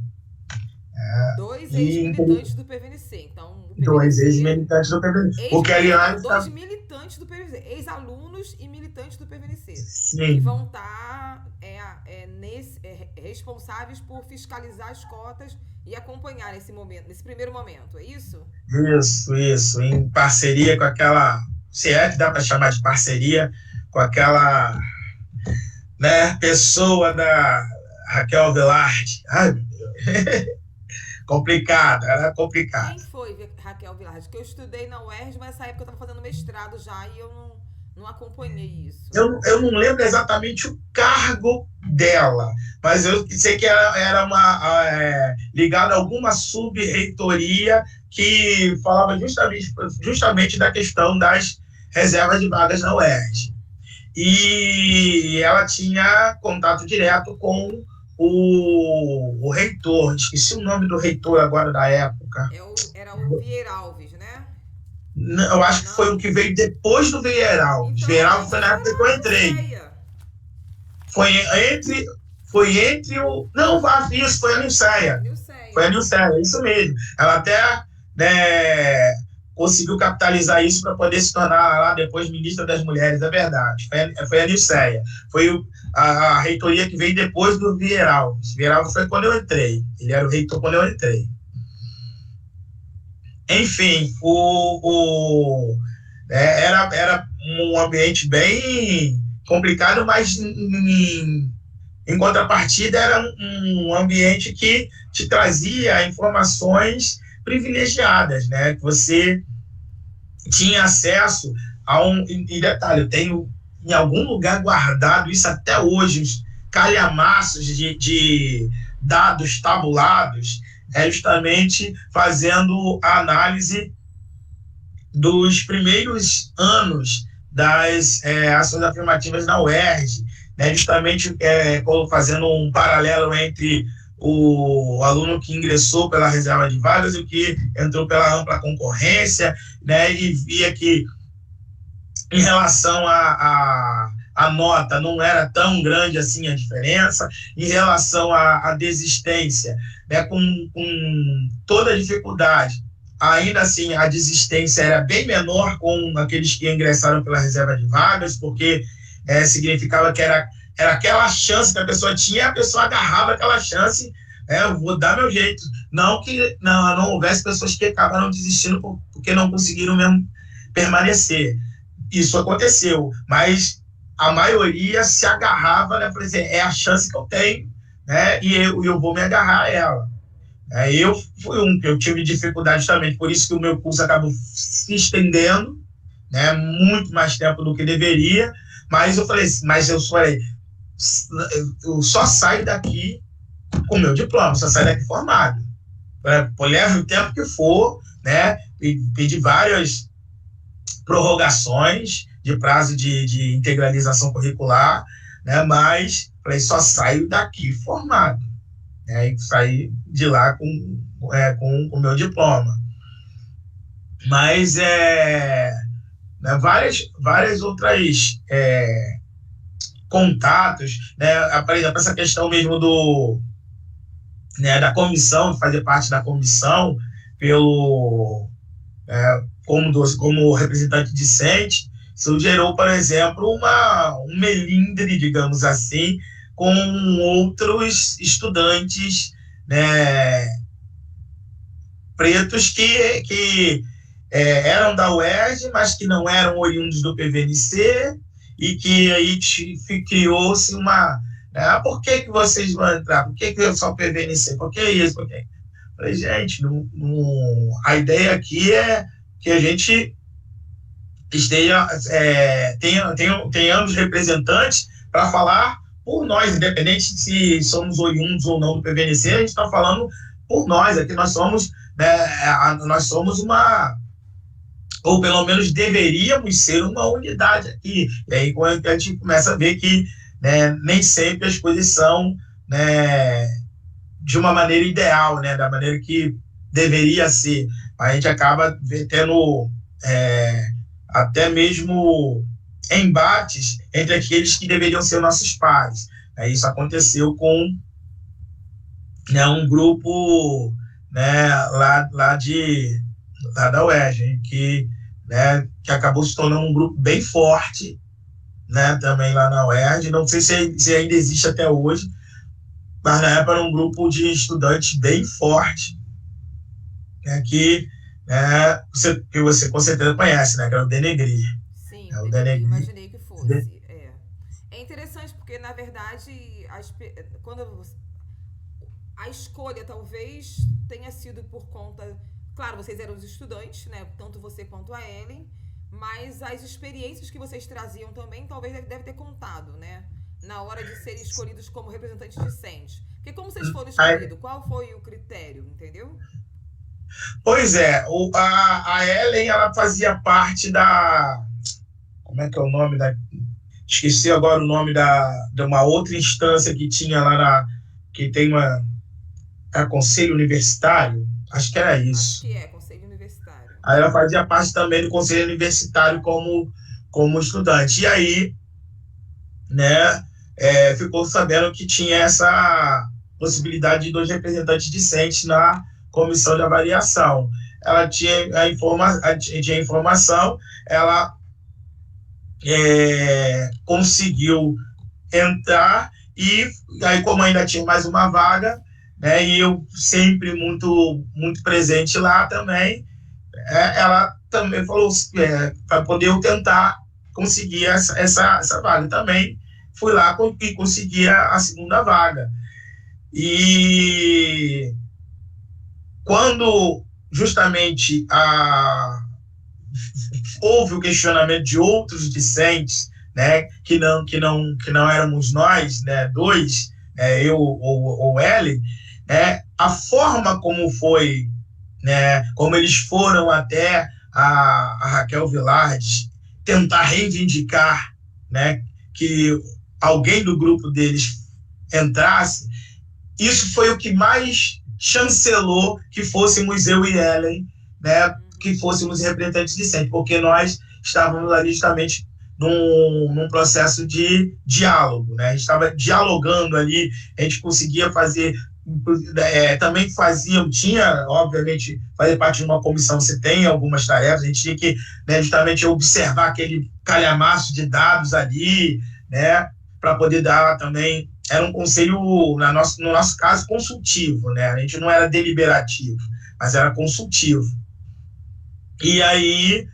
2 ex-militantes do PVNC. Então, o PVNC, 2 ex-militantes do PVNC. Porque, aliás, 2 militantes do PVNC, ex-alunos e militantes do PVNC. Sim. Que vão estar responsáveis por fiscalizar as cotas e acompanhar nesse primeiro momento, é isso? Isso, em parceria com aquela se é que dá para chamar de parceria, com aquela, né, pessoa da Raquel Velarde. Ai, meu Deus. Complicado, era complicado. Quem foi Raquel Velarde? Que eu estudei na UERJ, mas nessa época eu estava fazendo mestrado já e eu não acompanhei isso. Eu não lembro exatamente o cargo dela, mas eu sei que ela era ligada a alguma sub-reitoria que falava justamente da questão das reservas de vagas na UERJ. E ela tinha contato direto com o reitor, esqueci o nome do reitor agora da época. Era o Vieira Alves, né? Eu acho que foi o que veio depois do Vieira Alves. Então, Vieira Alves foi na época que eu entrei. Foi entre o... Não, isso foi a Nilceia. Foi a Nilceia, isso mesmo. Ela até, né, conseguiu capitalizar isso para poder se tornar lá depois ministra das Mulheres, é verdade. Foi a Nilceia. Foi a reitoria que veio depois do Vieira Alves. Vieira Alves foi quando eu entrei. Ele era o reitor quando eu entrei. Enfim, era um ambiente bem complicado, mas em contrapartida era um ambiente que te trazia informações privilegiadas, né? Que você tinha acesso a e detalhe, eu tenho em algum lugar guardado isso até hoje, os calhamaços de dados tabulados, justamente fazendo a análise dos primeiros anos das ações afirmativas na UERJ, né, justamente fazendo um paralelo entre o aluno que ingressou pela reserva de vagas e o que entrou pela ampla concorrência, né, e via que em relação a nota não era tão grande assim a diferença, em relação à desistência, né, com toda a dificuldade, ainda assim a desistência era bem menor com aqueles que ingressaram pela reserva de vagas, porque significava que era aquela chance que a pessoa tinha, a pessoa agarrava aquela chance, eu vou dar meu jeito. Não que não houvesse pessoas que acabaram desistindo porque não conseguiram mesmo permanecer. Isso aconteceu, mas a maioria se agarrava, né, para dizer, é a chance que eu tenho, né, e eu vou me agarrar a ela. Eu fui eu tive dificuldade também, por isso que o meu curso acabou se estendendo, né, muito mais tempo do que deveria, mas eu só saio daqui com o meu diploma, só saio daqui formado. Leve o tempo que for, né, pedi várias prorrogações de prazo de integralização curricular, né, mas falei, só saio daqui formado, né, e saí de lá com o meu diploma. Mas né, várias outras contatos, né, por exemplo, essa questão mesmo né, da comissão, de fazer parte da comissão como representante discente, isso gerou, por exemplo, um melindre, digamos assim, com outros estudantes, né, pretos que eram da UERJ, mas que não eram oriundos do PVNC, e que aí criou-se uma... por que vocês vão entrar? Por que só o PVNC? Por que isso? Por que? Falei, gente, a ideia aqui é que a gente tenhamos representantes para falar por nós, independente se somos oriundos ou não do PVNC, a gente está falando por nós, aqui nós somos, né, nós somos ou pelo menos deveríamos ser uma unidade aqui. E aí quando a gente começa a ver que, né, nem sempre as coisas são, né, de uma maneira ideal, né, da maneira que deveria ser. A gente acaba tendo até mesmo embates entre aqueles que deveriam ser nossos pais. Isso aconteceu com, né, um grupo, né, lá da UERJ, que acabou se tornando um grupo bem forte, né, também lá na UERJ. Não sei se ainda existe até hoje, mas na época era um grupo de estudantes bem forte, né, que você com certeza conhece, né, que era o Denegri. O Eu Denegri. imaginei que fosse. É interessante porque, na verdade, quando a escolha talvez tenha sido por conta... Claro, vocês eram os estudantes, né? Tanto você quanto a Ellen. Mas as experiências que vocês traziam também talvez deve ter contado, né? Na hora de serem escolhidos como representantes discentes. Porque como vocês foram escolhidos? Qual foi o critério, entendeu? Pois é, a Ellen, ela fazia parte da... Como é que é o nome da... Esqueci agora o nome de uma outra instância que tinha lá que tem Conselho Universitário. Acho que era isso. Acho que Conselho Universitário. Aí ela fazia parte também do Conselho Universitário como estudante. E aí, né, ficou sabendo que tinha essa possibilidade de 2 representantes discentes na comissão de avaliação. Ela tinha a informação, ela conseguiu entrar, e aí, como ainda tinha mais uma vaga, né, e eu sempre muito, muito presente lá também, ela também falou para poder eu tentar conseguir essa vaga. Também fui lá e consegui a segunda vaga. E quando justamente houve o questionamento de outros discentes, né, que não éramos nós, né, 2, eu ou Ellen, né, a forma como foi, né, como eles foram até a Raquel Vilardes tentar reivindicar, né, que alguém do grupo deles entrasse, isso foi o que mais chancelou que fôssemos eu e Ellen, né, que fôssemos representantes discentes, porque nós estávamos ali justamente num processo de diálogo, né? A gente estava dialogando ali, a gente conseguia fazer, também tinha, obviamente, fazer parte de uma comissão, você tem algumas tarefas, a gente tinha que, né, justamente observar aquele calhamaço de dados ali, né, para poder dar também, era um conselho, no nosso caso, consultivo, né? A gente não era deliberativo, mas era consultivo. E aí,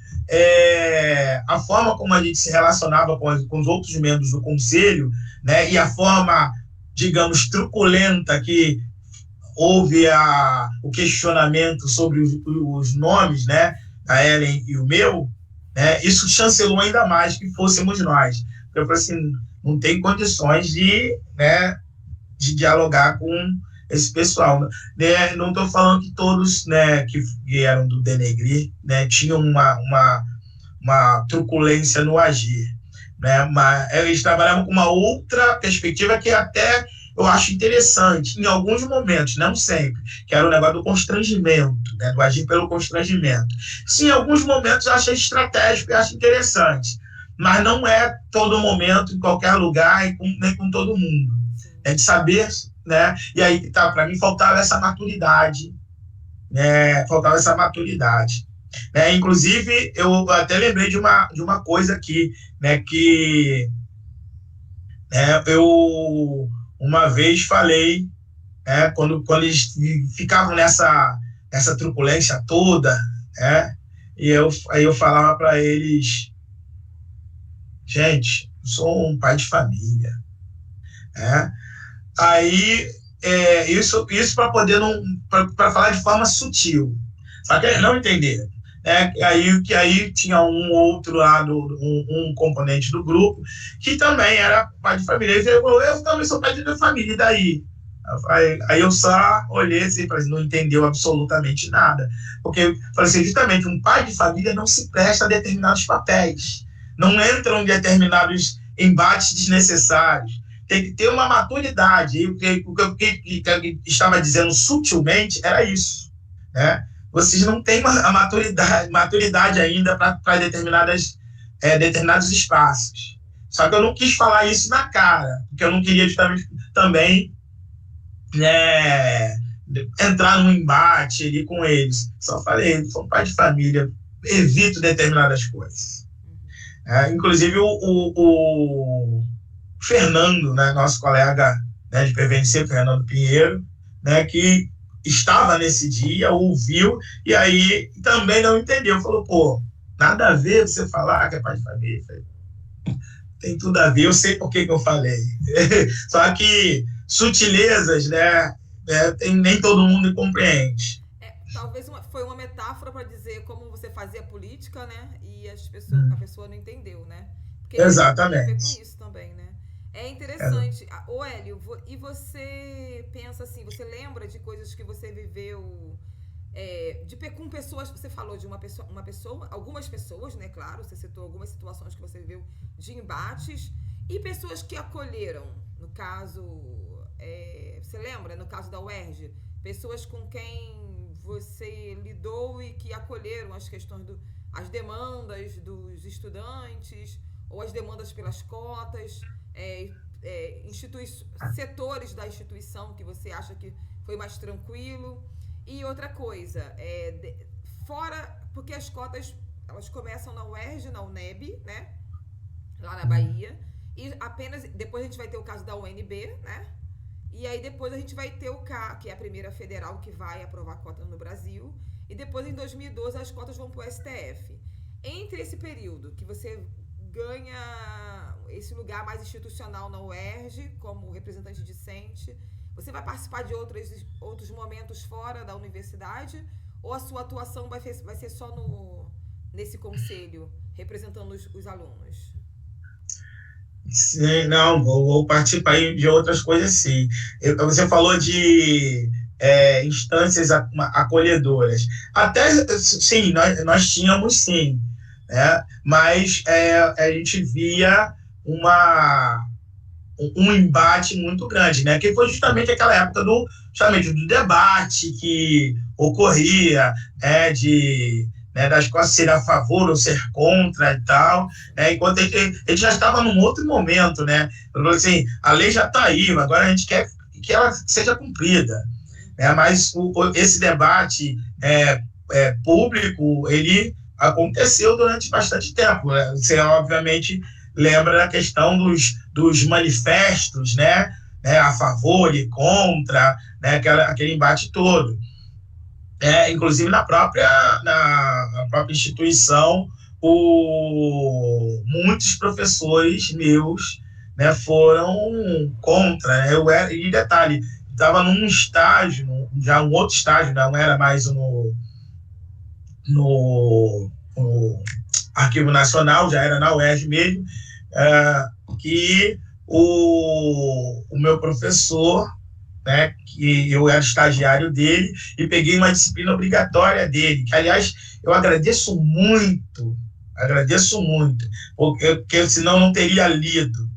a forma como a gente se relacionava com os outros membros do conselho, né, e a forma, digamos, truculenta que houve o questionamento sobre os nomes, né, da Ellen e o meu, né, isso chancelou ainda mais que fôssemos nós. Eu falei assim, não tem condições de dialogar com esse pessoal, né? Não estou falando que todos, né, que eram do Denegri, né, tinham uma truculência no agir, né? Mas eles trabalhavam com uma outra perspectiva que até eu acho interessante, em alguns momentos, não sempre, que era o negócio do constrangimento, né, do agir pelo constrangimento. Sim, em alguns momentos eu acho estratégico e acho interessante, mas não é todo momento, em qualquer lugar, e nem com todo mundo. É de saber, né? E aí, para mim, faltava essa maturidade, né? Faltava essa maturidade. Né? Inclusive, eu até lembrei de uma coisa aqui, né? Que eu uma vez falei, né? Quando eles ficavam nessa truculência toda, né? E aí eu falava para eles, gente, eu sou um pai de família, né? Aí, isso para poder para falar de forma sutil, só que eles não entenderam, né? Aí tinha um outro lado, um componente do grupo que também era pai de família. Ele falou, eu também sou pai de família, e daí? Aí eu só olhei assim, e falei, não entendeu absolutamente nada, porque falei assim, justamente um pai de família não se presta a determinados papéis, não entram em determinados embates desnecessários. Tem que ter uma maturidade. E o que eu estava dizendo sutilmente era isso, né? Vocês não têm a maturidade ainda para determinados espaços. Só que eu não quis falar isso na cara, porque eu não queria justamente também, né, entrar num embate ali com eles. Só falei, sou um pai de família, evito determinadas coisas. Inclusive o Fernando, né, nosso colega, né, de PVNC, Fernando Pinheiro, né, que estava nesse dia, ouviu, e aí também não entendeu. Falou, pô, Nada a ver você falar que é pai de família. Tem tudo a ver, eu sei por que eu falei. Só que sutilezas, né? Nem todo mundo compreende. Talvez foi uma metáfora para dizer como você fazia política, né? E a pessoa não entendeu, né? Porque tem a ver com Exatamente. isso também, né? É interessante. Ô, Hélio, e você pensa assim, você lembra de coisas que você viveu com pessoas, você falou de uma pessoa, algumas pessoas, né? Claro, você citou algumas situações que você viveu de embates e pessoas que acolheram, no caso, você lembra, no caso da UERJ, pessoas com quem você lidou e que acolheram as questões as demandas dos estudantes ou as demandas pelas cotas, setores da instituição que você acha que foi mais tranquilo. E outra coisa, fora, porque as cotas elas começam na UERJ, na UNEB, né? Lá na Bahia. E depois a gente vai ter o caso da UNB, né? E aí depois a gente vai ter o CA, que é a primeira federal que vai aprovar cotas no Brasil. E depois, em 2012, as cotas vão para o STF. Entre esse período que você ganha esse lugar mais institucional na UERJ, como representante discente, você vai participar de outros momentos fora da universidade? Ou a sua atuação vai ser só nesse conselho, representando os alunos? Sim, não, vou participar de outras coisas, sim. Você falou de instâncias acolhedoras. Até, sim, nós tínhamos, sim, né? Mas a gente via um embate muito grande, né? Que foi justamente aquela época justamente do debate que ocorria, da escola ser a favor ou ser contra e tal, né? Enquanto ele já estava num outro momento, né? Assim, a lei já está aí, agora a gente quer que ela seja cumprida, né? Mas esse debate público, ele aconteceu durante bastante tempo, né? Você, obviamente, lembra da questão dos manifestos, né, a favor e contra, né, aquele embate todo. Inclusive na própria instituição, muitos professores meus, né, foram contra, né? E detalhe, estava num estágio, já um outro estágio, não era mais no Arquivo Nacional, já era na UERJ mesmo, que o meu professor, né, que eu era estagiário dele, e peguei uma disciplina obrigatória dele, que, aliás, eu agradeço muito, porque senão não teria lido,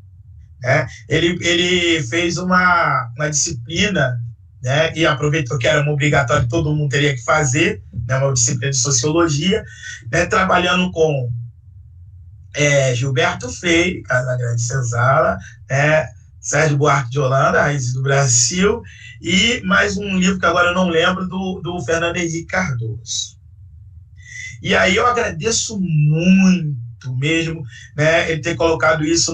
né? Ele fez uma disciplina, né, e aproveitou que era uma obrigatória, todo mundo teria que fazer, né, uma disciplina de sociologia, né, trabalhando com Gilberto Freire, Casagrande Senzala, Sérgio Buarque de Holanda, Raízes do Brasil, e mais um livro que agora eu não lembro, do Fernando Henrique Cardoso. E aí eu agradeço muito mesmo, né, ele ter colocado isso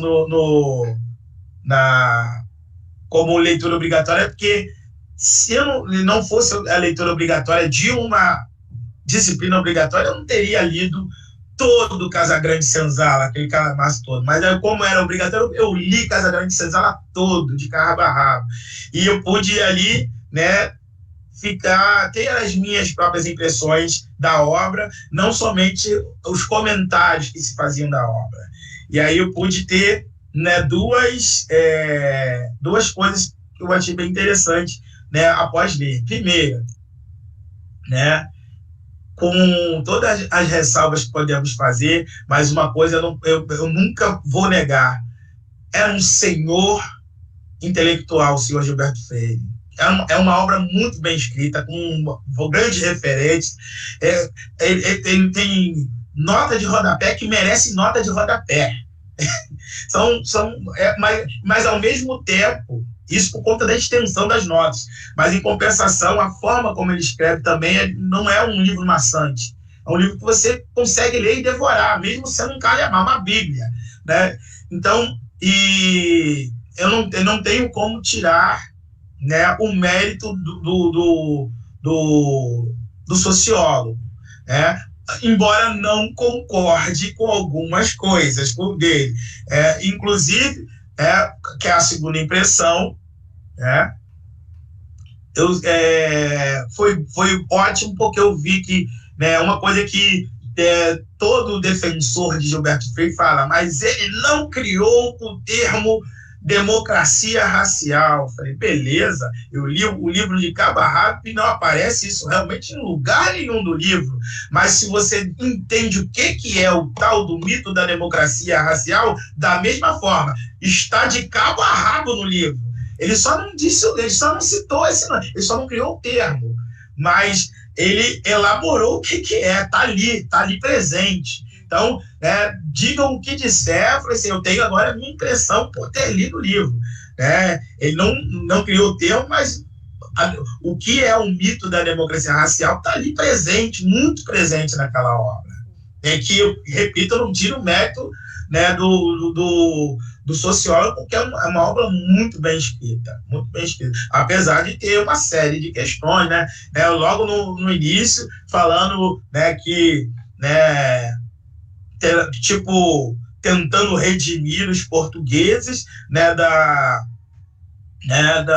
como leitura obrigatória, porque se eu não fosse a leitura obrigatória de uma disciplina obrigatória, eu não teria lido todo o Casagrande Senzala, aquele calamaço todo. Mas como era obrigatório, eu li Casagrande Senzala todo, de cabo a rabo. E eu pude ali, né, ter as minhas próprias impressões da obra, não somente os comentários que se faziam da obra. E aí eu pude ter, né, duas coisas que eu achei bem interessante, né, após ler. Primeiro, né, com todas as ressalvas que podemos fazer, mas uma coisa eu nunca vou negar, era um senhor intelectual, o senhor Gilberto Freire. É uma obra muito bem escrita, com grandes referentes. Ele tem nota de rodapé que merece nota de rodapé. Mas, ao mesmo tempo, isso por conta da extensão das notas. Mas, em compensação, a forma como ele escreve também não é um livro maçante. É um livro que você consegue ler e devorar, mesmo sendo um calhamaço, uma bíblia, né? Então, eu não tenho como tirar, né, o mérito do sociólogo, né? embora não concorde com algumas coisas dele. Inclusive, que é a segunda impressão, foi ótimo, porque eu vi que uma coisa que todo defensor de Gilberto Freire fala, mas ele não criou o termo democracia racial. Falei, beleza, eu li o livro de cabo a rabo e não aparece isso realmente em lugar nenhum do livro. Mas se você entende o que é o tal do mito da democracia racial, da mesma forma, está de cabo a rabo no livro. Ele só não disse, ele só não citou esse nome, ele só não criou o termo, mas ele elaborou o que é, tá ali presente. Então, digam o que disser, eu falei assim, eu tenho agora a minha impressão por ter lido o livro. Ele não criou o termo, mas o que é o mito da democracia racial está ali presente, muito presente naquela obra. Que, eu repito, eu não tiro o mérito do sociólogo, porque é uma obra muito bem escrita, apesar de ter uma série de questões, logo no início, falando que tentando redimir os portugueses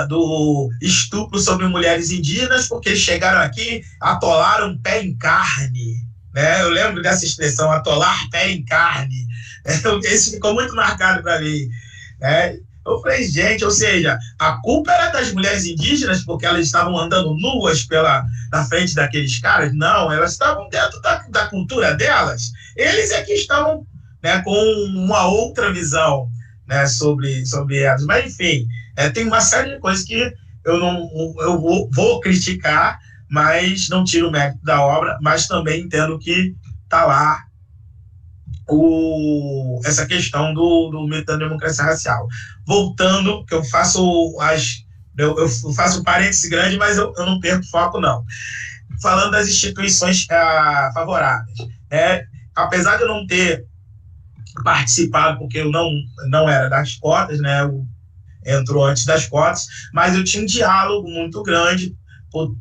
do estupro sobre mulheres indígenas, porque chegaram aqui, atolaram pé em carne. Eu lembro dessa expressão, atolar pé em carne. Isso ficou muito marcado para mim. Eu falei, gente, ou seja, a culpa era das mulheres indígenas porque elas estavam andando nuas na frente daqueles caras? Não, elas estavam dentro da cultura delas. Eles é que estavam com uma outra visão sobre elas. Mas, enfim, tem uma série de coisas que eu vou criticar, mas não tiro o mérito da obra, mas também entendo que está lá essa questão do mito da democracia racial. Voltando, que eu faço parênteses grande, mas eu não perco foco, não. Falando das instituições favoráveis. Apesar de eu não ter participado, porque eu não era das cotas, entrou antes das cotas, mas eu tinha um diálogo muito grande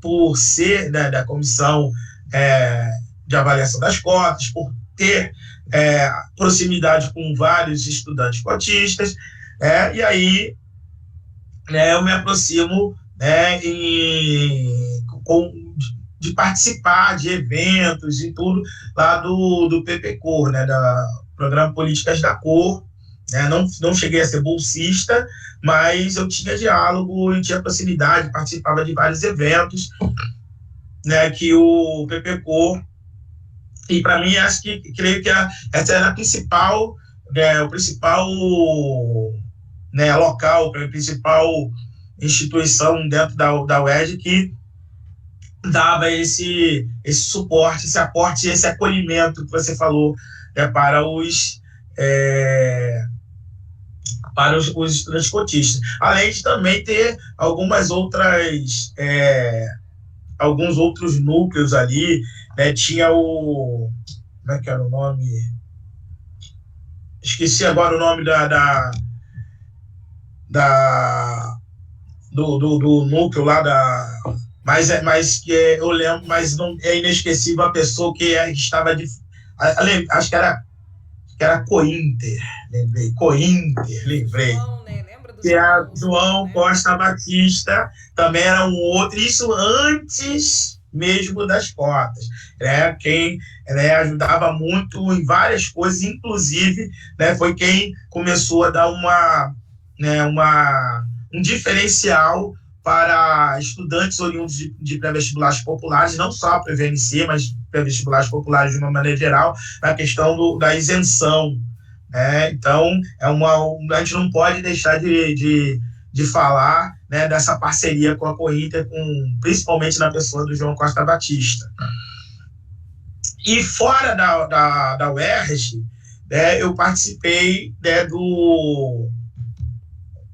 por ser da comissão de avaliação das cotas, por ter proximidade com vários estudantes cotistas, e aí eu me aproximo de participar de eventos e tudo lá do PPCor, da Programa Políticas da Cor. Não cheguei a ser bolsista, mas eu tinha diálogo e tinha proximidade, participava de vários eventos que o PPCor. E, para mim, creio que essa era o principal local, a principal instituição dentro da UERJ que dava esse suporte, esse aporte, esse acolhimento que você falou para os estudantes cotistas. Além de também ter alguns outros núcleos ali, tinha como é que era o nome? Esqueci agora o nome do núcleo lá mas que eu lembro, mas não é inesquecível a pessoa que estava acho que era Cointer, lembrei. João, lembra do que João? João Costa Batista, também era um outro, isso antes mesmo das cotas, quem ajudava muito em várias coisas, inclusive foi quem começou a dar um diferencial para estudantes oriundos de pré-vestibulares populares, não só para o PVNC, mas pré-vestibulares populares de uma maneira geral, na questão da isenção. Então, a gente não pode deixar de falar dessa parceria com a Cointer, principalmente na pessoa do João Costa Batista. E fora da UERJ, eu participei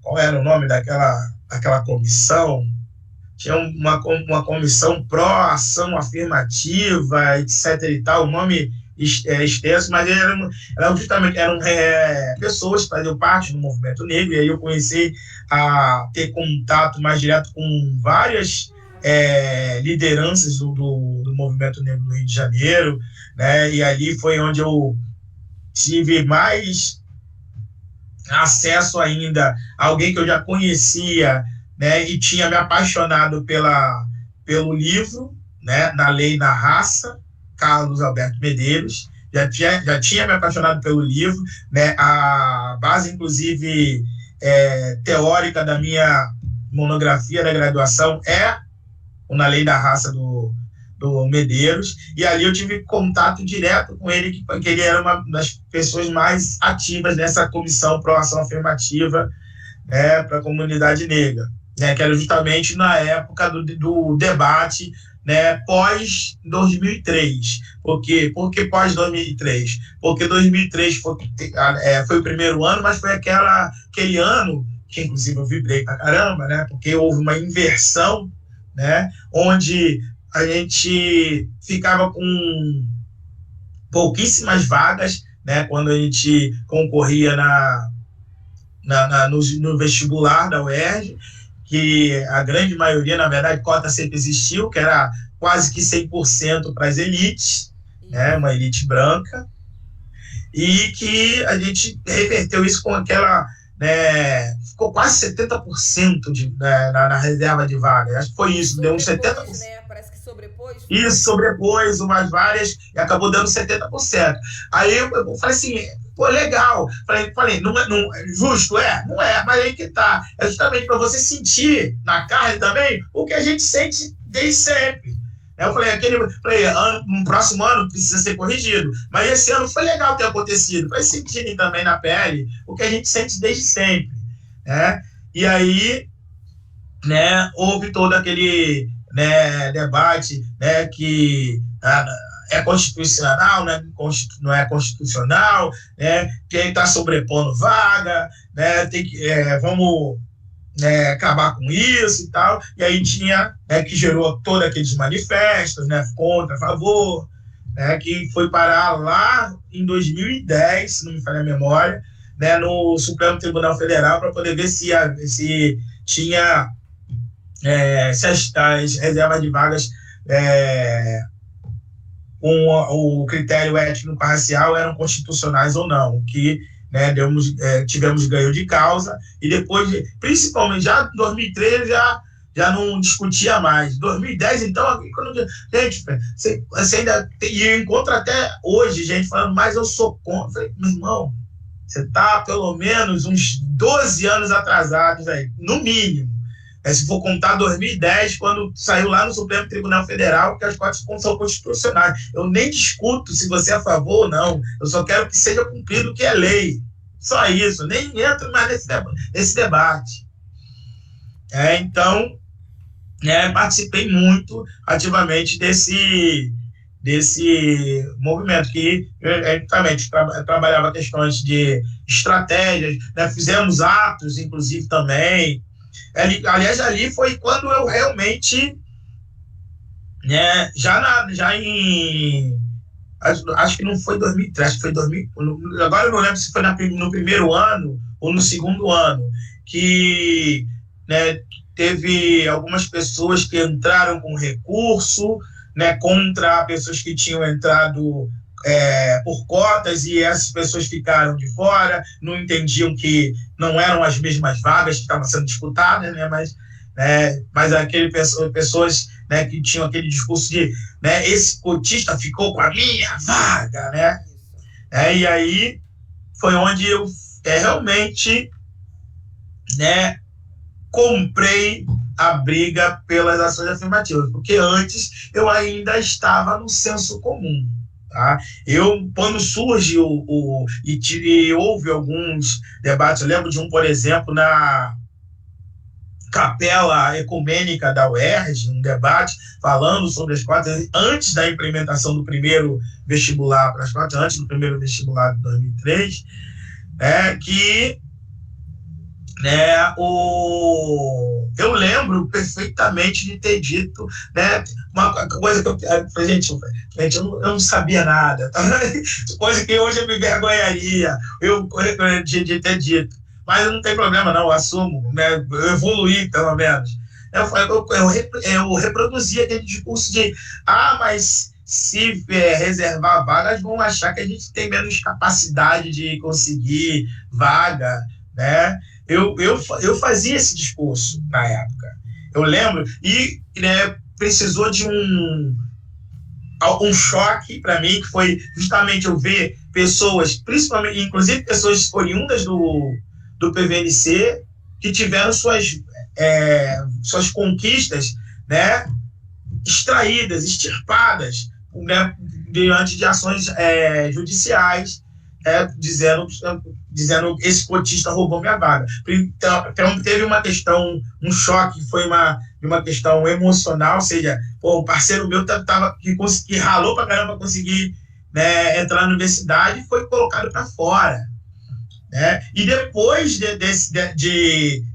qual era o nome daquela comissão? Tinha uma comissão pró-ação afirmativa, etc. e tal, o nome extenso, mas eram pessoas que faziam parte do movimento negro, e aí eu comecei a ter contato mais direto com várias lideranças do movimento negro do Rio de Janeiro, né? E ali foi onde eu tive mais acesso ainda a alguém que eu já conhecia, né? E tinha me apaixonado pelo livro, né? Na Lei e na Raça, Carlos Alberto Medeiros. Já tinha me apaixonado pelo livro, né? A base, inclusive, teórica da minha monografia da graduação é o Na Lei da Raça do Medeiros, e ali eu tive contato direto com ele, que ele era uma das pessoas mais ativas nessa comissão pró-ação afirmativa, né, para a comunidade negra, né, que era justamente na época do debate, né, pós-2003. Por que pós-2003? Porque 2003 foi o primeiro ano, mas foi aquele ano que, inclusive, eu vibrei pra caramba, né, porque houve uma inversão, né, onde a gente ficava com pouquíssimas vagas, né, quando a gente concorria no vestibular da UERJ, que a grande maioria, na verdade, cota sempre existiu, que era quase que 100% para as elites, né, uma elite branca, e que a gente reverteu isso com aquela, né, ficou quase 70% na reserva de vaga. Acho que foi isso, deu uns 70%. Né? Parece que sobrepôs. Isso, sobrepôs umas várias e acabou dando 70%. Aí eu falei assim, pô, legal. Falei, não é justo, não é, mas aí que tá. É justamente para você sentir na carne também o que a gente sente desde sempre. Eu falei, no próximo ano precisa ser corrigido, mas esse ano foi legal ter acontecido, para sentirem também na pele o que a gente sente desde sempre, né? E aí, né, houve todo aquele, né, debate, né, que é constitucional, né, não é constitucional, né, quem está sobrepondo vaga, né, vamos, né, acabar com isso e tal. E aí tinha, né, que gerou todos aqueles manifestos, né, contra, a favor, né, que foi parar lá em 2010, se não me falha a memória, né, no Supremo Tribunal Federal, para poder ver se tinha se as reservas de vagas com o critério étnico-racial eram constitucionais ou não, que, né, tivemos ganho de causa, e depois, principalmente já em 2013, já não discutia mais. 2010, então, gente, você ainda e eu encontro até hoje gente falando, mas eu sou contra. Eu falei, meu irmão, você está pelo menos uns 12 anos atrasados aí, no mínimo. Se for contar 2010, quando saiu lá no Supremo Tribunal Federal, que as cotas são constitucionais. Eu nem discuto se você é a favor ou não. Eu só quero que seja cumprido o que é lei. Só isso. Nem entro mais nesse debate. Então, participei muito ativamente desse movimento, que também trabalhava questões de estratégias, né? Fizemos atos, inclusive, também. Aliás, ali foi quando eu realmente, né, acho que não foi 2003, acho que foi 2000, agora eu não lembro se foi no primeiro ano ou no segundo ano, que, né, teve algumas pessoas que entraram com recurso, né, contra pessoas que tinham entrado por cotas, e essas pessoas ficaram de fora, não entendiam que não eram as mesmas vagas que estavam sendo disputadas, né, mas pessoas, né, que tinham aquele discurso de, né, esse cotista ficou com a minha vaga, né? E aí foi onde eu realmente, né, comprei a briga pelas ações afirmativas, porque antes eu ainda estava no senso comum. Tá? Quando surge e houve alguns debates, eu lembro de um, por exemplo, na Capela Ecumênica da UERJ, um debate falando sobre as cotas antes da implementação do primeiro vestibular para as cotas, antes do primeiro vestibular de 2003, que, né, eu lembro perfeitamente de ter dito, né, uma coisa que eu falei, gente, eu não sabia nada, tá? Coisa que hoje eu me envergonharia de ter dito, mas não tem problema não, eu assumo, né, eu evoluí pelo menos, eu reproduzi aquele discurso de mas se reservar vagas, vão achar que a gente tem menos capacidade de conseguir vaga, né? Eu fazia esse discurso na época, eu lembro, e né, precisou de um choque para mim, que foi justamente eu ver pessoas, principalmente, inclusive pessoas oriundas do PVNC, que tiveram suas conquistas, né, extraídas, extirpadas, né, diante de ações judiciais, dizendo esse cotista roubou minha vaga. Então teve uma questão, um choque, foi uma questão emocional, ou seja, o parceiro meu que ralou pra caramba para conseguir, né, entrar na universidade e foi colocado para fora. Né? E depois de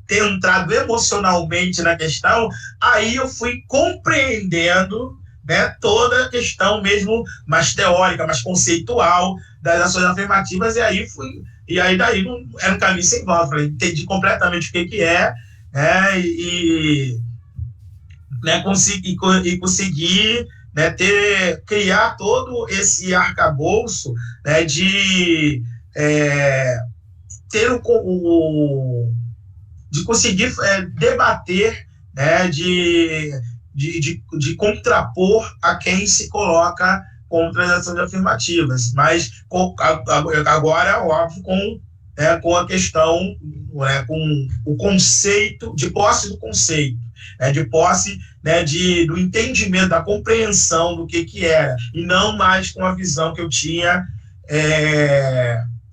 ter entrado emocionalmente na questão, aí eu fui compreendendo, né, toda a questão mesmo mais teórica, mais conceitual das ações afirmativas, e aí daí não, era um caminho sem volta. Falei, entendi completamente o que é, né, né, conseguir, né, criar todo esse arcabouço, né, de de conseguir debater, né, de contrapor a quem se coloca contra as ações afirmativas, mas agora, óbvio, com a questão, né, com o conceito, de posse do conceito, de posse, né, do entendimento, da compreensão do que era, e não mais com a visão que eu tinha,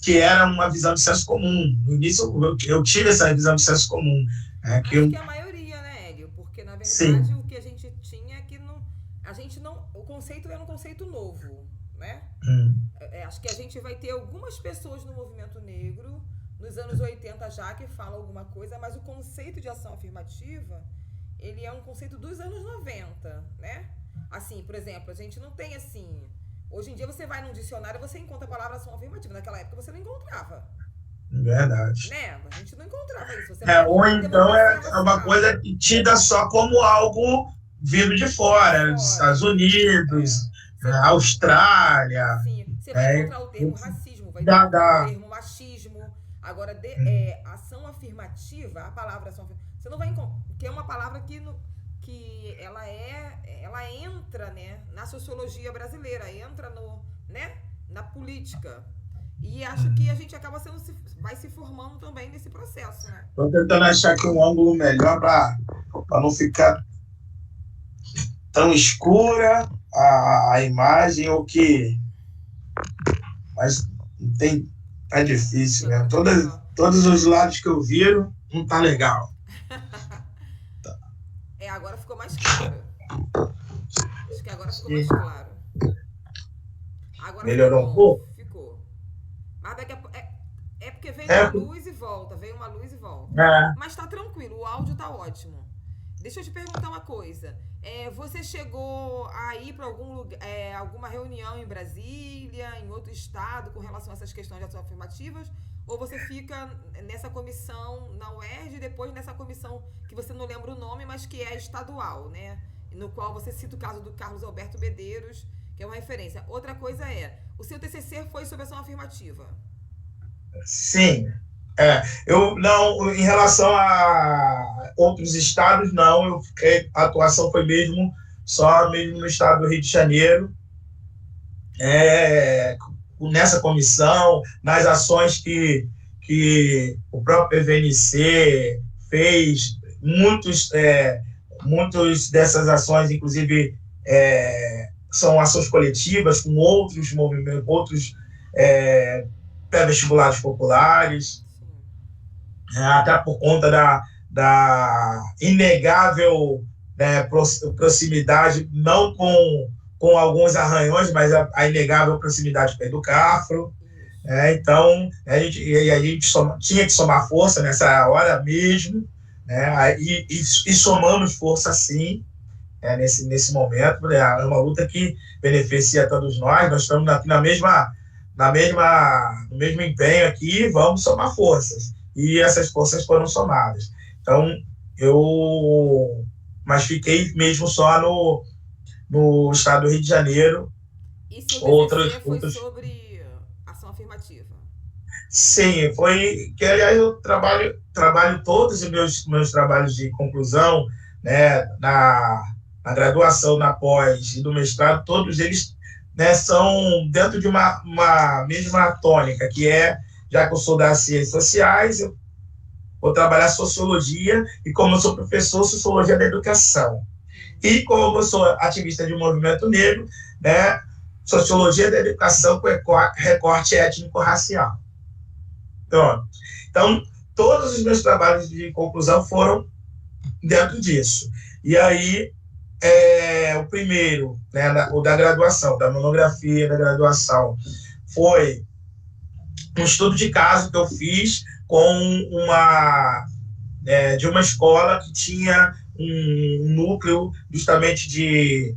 que era uma visão de senso comum. No início, eu tive essa visão de senso comum. Acho que a maioria, né, Hélio? Porque, na verdade, sim, o que a gente tinha é que o conceito era um conceito novo, né? Acho que a gente vai ter algumas pessoas no movimento negro, nos anos 80 já, que falam alguma coisa, mas o conceito de ação afirmativa, ele é um conceito dos anos 90, né? Assim, por exemplo, a gente não tem assim... Hoje em dia você vai num dicionário e você encontra a palavra ação afirmativa. Naquela época você não encontrava. Verdade. Né? A gente não encontrava isso. Ou então é uma coisa tida só como algo vindo de fora, dos Estados Unidos, Austrália. Sim, você vai encontrar o termo racismo, vai encontrar o termo machismo. Agora, ação afirmativa, a palavra ação afirmativa, você não vai encontrar, que é uma palavra que ela entra, né, na sociologia brasileira, entra na política. E acho que a gente acaba vai se formando também nesse processo, né? Estou tentando achar aqui um ângulo melhor para não ficar tão escura a imagem, mas tá difícil, né? Todos os lados que eu viro, não tá legal. Agora ficou mais claro. Acho que agora ficou mais claro. Agora melhorou um pouco? Ficou. Mas daqui a pouco... É porque veio uma luz e volta. Mas tá tranquilo, o áudio tá ótimo. Deixa eu te perguntar uma coisa. Você chegou a ir para algum lugar, alguma reunião em Brasília, em outro estado, com relação a essas questões de ações afirmativas? Ou você fica nessa comissão na UERJ e depois nessa comissão que você não lembra o nome, mas que é estadual, né? No qual você cita o caso do Carlos Alberto Medeiros, que é uma referência. Outra coisa o seu TCC foi sobre ação afirmativa? Sim. Eu não, em relação a outros estados, não. A atuação foi só mesmo no estado do Rio de Janeiro. Nessa comissão, nas ações que o próprio PVNC fez, muitos dessas ações, inclusive, são ações coletivas com outros movimentos, outros pré-vestibulares populares, até por conta da inegável, né, proximidade, não com alguns arranhões, mas a inegável proximidade com a Educafro. Então, a gente tinha que somar força nessa hora mesmo, né, e somamos força, sim, nesse momento. É uma luta que beneficia todos nós estamos aqui no mesmo empenho aqui, vamos somar forças. E essas forças foram somadas. Então, eu mas fiquei mesmo só no estado do Rio de Janeiro. E seu TCC foi sobre ação afirmativa? Sim, foi que, aliás, eu trabalho todos os meus trabalhos de conclusão, né, na graduação, na pós e do mestrado, todos eles, né, são dentro de uma mesma tônica, que é, já que eu sou das ciências sociais, eu vou trabalhar sociologia, e como eu sou professor, sociologia da educação. E como eu sou ativista de movimento negro, né, sociologia da educação com recorte étnico-racial. Então, todos os meus trabalhos de conclusão foram dentro disso. E aí, o primeiro, né, o da graduação, da monografia da graduação, foi um estudo de caso que eu fiz de uma escola que tinha um núcleo justamente de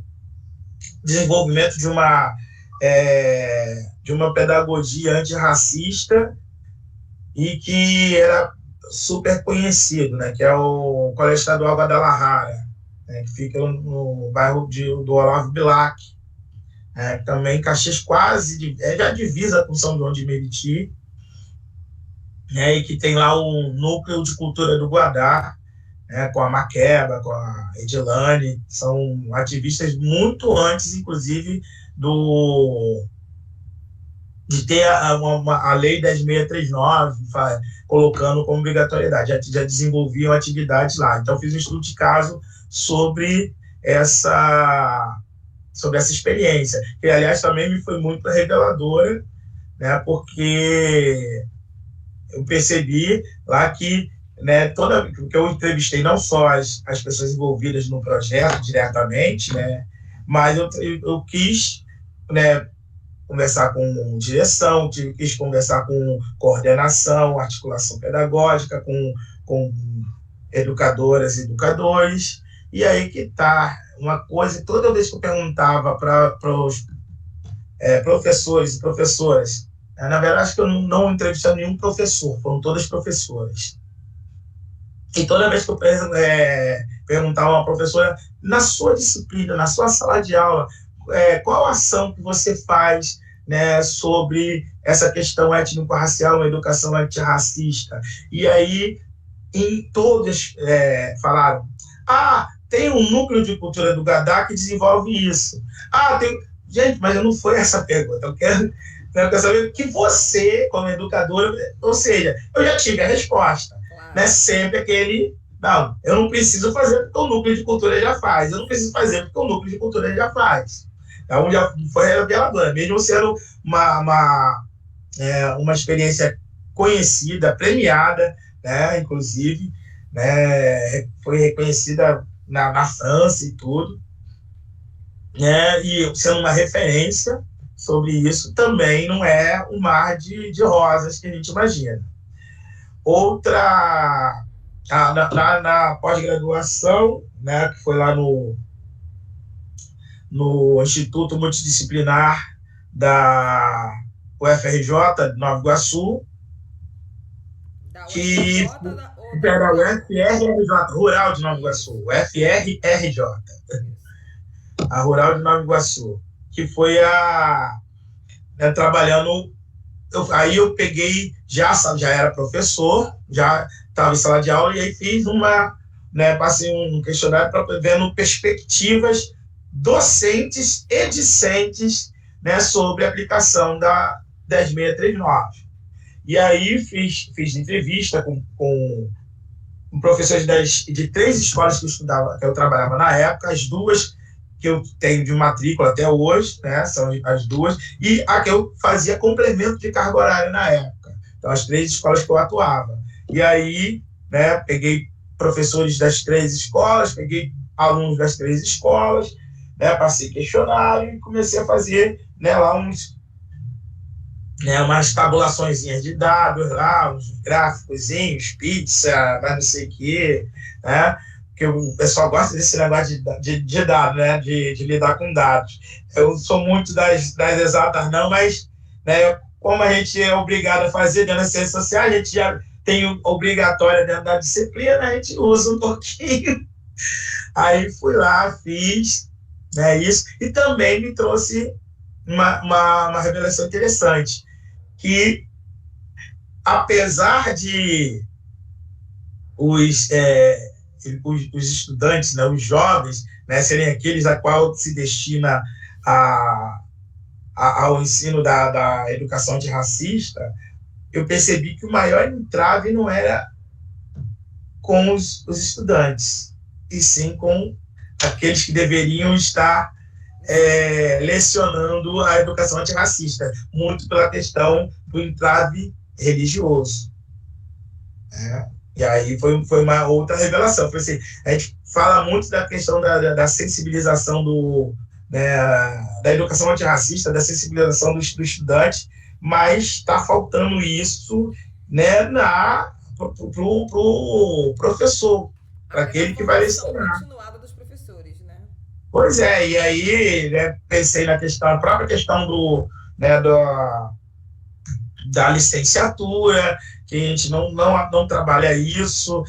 desenvolvimento de uma pedagogia antirracista e que era super conhecido, né, que é o Colégio Estadual Guadalajara, né, que fica no bairro do Olavo Bilac, também Caxias quase, já divisa com São João de Meriti, né, e que tem lá o Núcleo de Cultura do Guadá, né, com a Maqueba, com a Edilane, são ativistas muito antes, inclusive, de ter a Lei 10.639, colocando como obrigatoriedade, já desenvolviam atividades lá. Então, fiz um estudo de caso sobre essa experiência, que, aliás, também me foi muito reveladora, né, porque eu percebi lá que, né, que eu entrevistei não só as pessoas envolvidas no projeto diretamente, né, mas eu quis, né, conversar com direção, quis conversar com coordenação, articulação pedagógica, com educadoras e educadores, e aí que está uma coisa, toda vez que eu perguntava para os professores e professoras, na verdade, acho que eu não entrevistei nenhum professor, foram todas professoras. E toda vez que eu perguntava a uma professora, na sua disciplina, na sua sala de aula, qual a ação que você faz, né, sobre essa questão étnico-racial, uma educação antirracista? E aí, em todas, falaram, tem um núcleo de cultura do Guadá que desenvolve isso. Gente, mas não foi essa a pergunta. Eu quero saber que você, como educadora, ou seja, eu já tive a resposta. Claro. Né? Sempre aquele, não, eu não preciso fazer porque o núcleo de cultura já faz. Eu não preciso fazer porque o núcleo de cultura já faz. Então, já foi reveladora. Mesmo sendo uma experiência conhecida, premiada, né, inclusive, né, foi reconhecida na França e tudo, né, e sendo uma referência sobre isso, também não é um mar de rosas que a gente imagina. Outra, na pós-graduação, né, que foi lá no Instituto Multidisciplinar da UFRJ, de Nova Iguaçu, que era o FRRJ, Rural de Nova Iguaçu, o FRRJ, a Rural de Nova Iguaçu, que foi trabalhando. Aí eu peguei, já era professor, já estava em sala de aula, e aí fiz passei um questionário para vendo perspectivas docentes e discentes, né, sobre a aplicação da 10.639. E aí fiz entrevista com professores de 3 escolas que eu trabalhava na época, as 2 que eu tenho de matrícula até hoje, né, são as 2, e a que eu fazia complemento de carga horária na época. Então, as 3 escolas que eu atuava. E aí, né, peguei professores das 3 escolas, peguei alunos das 3 escolas, né, passei questionário e comecei a fazer, né, lá umas tabulaçõezinhas de dados, lá, uns gráficozinhos, pizza, mas não sei o quê, né? Porque o pessoal gosta desse negócio de dados, né? De lidar com dados. Eu sou muito das exatas, não, mas, né, como a gente é obrigado a fazer dentro das ciências sociais, a gente já tem obrigatória dentro da disciplina, a gente usa um pouquinho Aí fui lá, fiz, né, isso, e também me trouxe uma revelação interessante, que apesar de os, os estudantes, né, os jovens, né, serem aqueles a qual se destina a, ao ensino da educação antirracista, eu percebi que o maior entrave não era com os estudantes, e sim com aqueles que deveriam estar lecionando a educação antirracista, muito pela questão do entrave religioso. E aí foi uma outra revelação. Foi assim, a gente fala muito da questão da sensibilização né, da educação antirracista, da sensibilização do estudante, mas está faltando isso, né, pro professor, para aquele que vai lecionar. Continuada dos professores, né? Pois é, e aí, né, pensei na questão, a própria questão né, da licenciatura, que a gente não trabalha isso,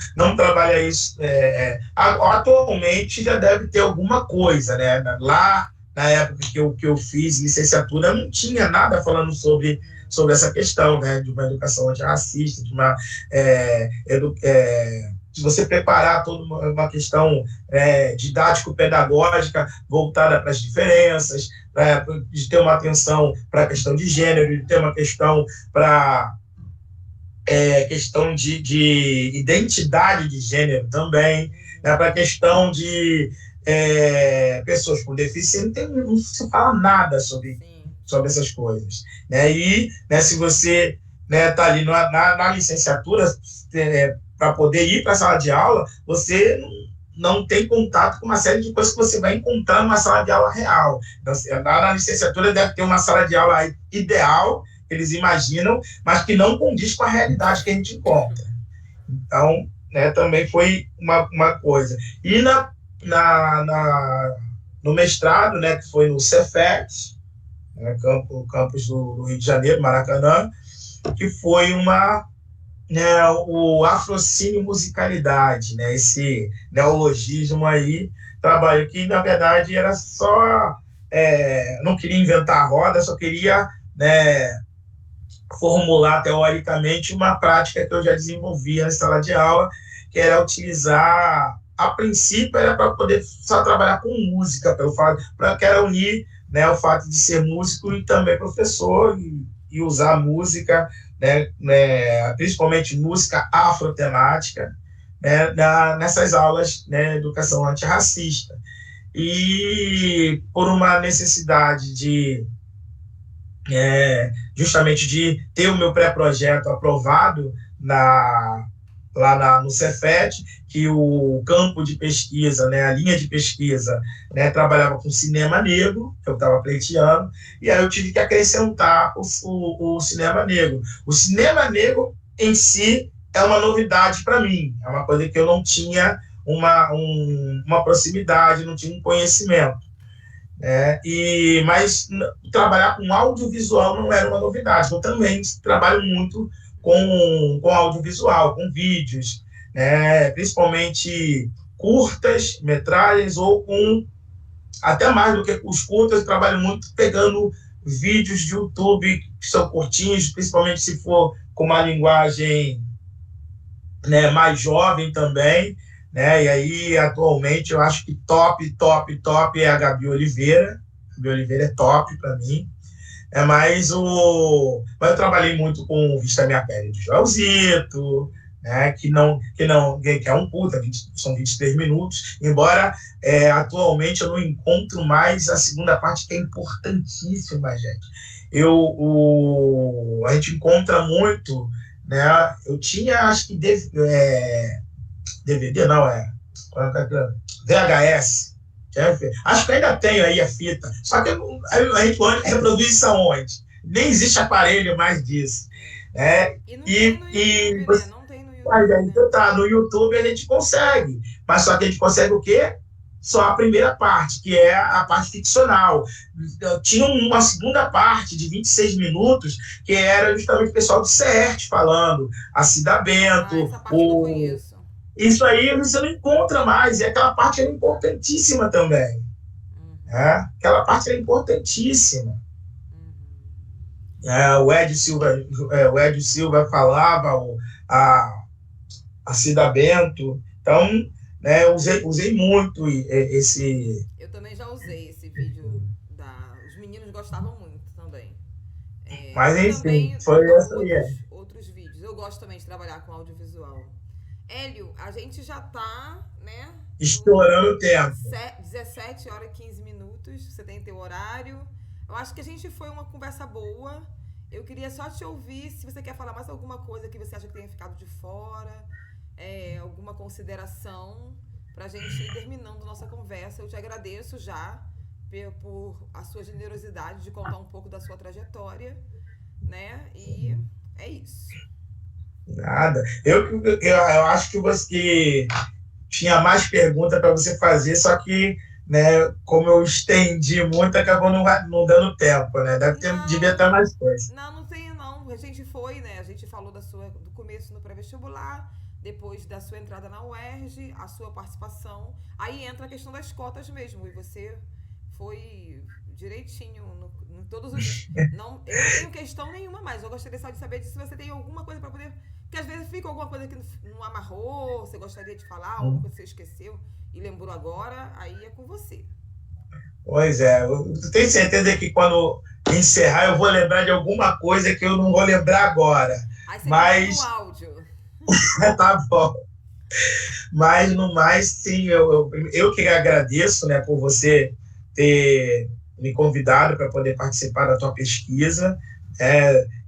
atualmente já deve ter alguma coisa, né? Lá, na época que eu fiz licenciatura, não tinha nada falando sobre essa questão, né? De uma educação antirracista, de você preparar toda uma questão didático-pedagógica voltada para as diferenças, de ter uma atenção para a questão de gênero, de ter uma questão para questão de identidade de gênero também, né, para a questão de pessoas com deficiência, não se fala nada sobre essas coisas. Né? E, né, se você está ali na licenciatura, para poder ir para a sala de aula, você não tem contato com uma série de coisas que você vai encontrar numa sala de aula real. Então, na licenciatura deve ter uma sala de aula ideal, eles imaginam, mas que não condiz com a realidade que a gente encontra. Então, né, também foi uma coisa. E no mestrado, né, que foi no Cefet, né, campus do Rio de Janeiro, Maracanã, que foi o Afrocínio Musicalidade, né, esse neologismo aí, trabalho que, na verdade, era só... não queria inventar a roda, só queria... né, formular teoricamente uma prática que eu já desenvolvia na sala de aula, que era utilizar, a princípio era para poder só trabalhar com música, que era unir, né, o fato de ser músico e também professor, e usar música, né, principalmente música afrotemática, né, nessas aulas, né, educação antirracista. E por uma necessidade justamente de ter o meu pré-projeto aprovado lá no Cefet, que o campo de pesquisa, né, a linha de pesquisa, né, trabalhava com cinema negro, que eu estava pleiteando, e aí eu tive que acrescentar o cinema negro. O cinema negro em si é uma novidade para mim, é uma coisa que eu não tinha uma proximidade, não tinha um conhecimento. Mas trabalhar com audiovisual não era uma novidade. Eu também trabalho muito com audiovisual, com vídeos, né, principalmente curtas, metragens, ou com, até mais do que os curtas, eu trabalho muito pegando vídeos de YouTube que são curtinhos, principalmente se for com uma linguagem, né, mais jovem também. Né? E aí, atualmente, eu acho que top é a Gabi Oliveira. A Gabi Oliveira é top para mim. Mas eu trabalhei muito com Vista Minha Pele de Joelzito, né? que é um curta, são 23 minutos, embora atualmente eu não encontro mais a segunda parte, que é importantíssima, gente. A gente encontra muito, né? Eu tinha, acho que DVD não, VHS. Acho que ainda tenho aí a fita. Só que a gente reproduz isso aonde? Nem existe aparelho mais disso. E não tem no YouTube, Mas aí tá, no YouTube a gente consegue. Mas só que a gente consegue o quê? Só a primeira parte, que é a parte ficcional. Tinha uma segunda parte de 26 minutos, que era justamente o pessoal do CERT falando, a Cida Bento, essa parte eu não conheço. isso aí você não encontra mais, e aquela parte era importantíssima também. Né? Aquela parte era importantíssima. O Edio Silva falava, a Cida Bento. Então, né, eu usei muito esse... Eu também já usei esse vídeo. Os meninos gostavam muito também. Mas, E enfim, também foi essa aí. outros vídeos. Eu gosto também de trabalhar com audiovisual. Hélio, a gente já tá, né? Estourando o tempo. 17 horas e 15 minutos. Você tem teu horário. Eu acho que a gente foi uma conversa boa. Eu queria só te ouvir se você quer falar mais alguma coisa que você acha que tenha ficado de fora, alguma consideração, pra gente ir terminando nossa conversa. Eu te agradeço já por a sua generosidade de contar um pouco da sua trajetória, né? E é isso. Nada. Eu acho que você tinha mais perguntas para você fazer, só que, né, como eu estendi muito, acabou não dando tempo, né? Devia ter mais coisa. Não tenho, não. A gente foi, né? A gente falou do começo no pré-vestibular, depois da sua entrada na UERJ, a sua participação. Aí entra a questão das cotas mesmo, e você foi direitinho em todos os... Não, eu não tenho questão nenhuma mais. Eu gostaria só de saber se você tem alguma coisa para poder... Porque às vezes fica alguma coisa que não amarrou, você gostaria de falar, alguma coisa que você esqueceu e lembrou agora, aí é com você. Pois é, eu tenho certeza que quando encerrar eu vou lembrar de alguma coisa que eu não vou lembrar agora. Aí você mas no áudio. Tá bom. Mas no mais, sim, eu que agradeço, né, por você ter me convidado para poder participar da tua pesquisa,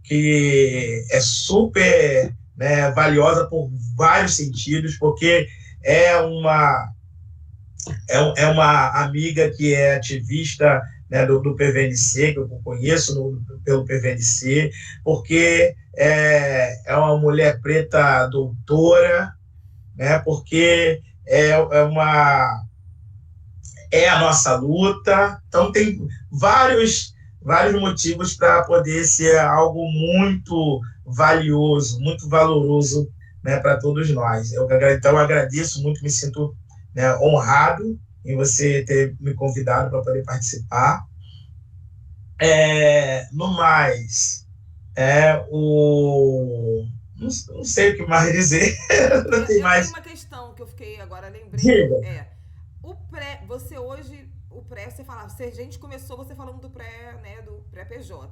que é super, né, valiosa por vários sentidos, porque é uma amiga que é ativista, né, do PVNC, que eu conheço pelo PVNC, porque é uma mulher preta doutora, né, porque é a nossa luta. Então, tem vários motivos para poder ser algo muito valioso, muito valoroso, né, para todos nós. Então, eu agradeço muito, me sinto, né, honrado em você ter me convidado para poder participar. No mais, não sei o que mais dizer. Não tem mais. Tem uma questão que eu fiquei agora, lembrei. O pré, você hoje, você falava, a gente começou você falando do pré, né, do pré-PJ.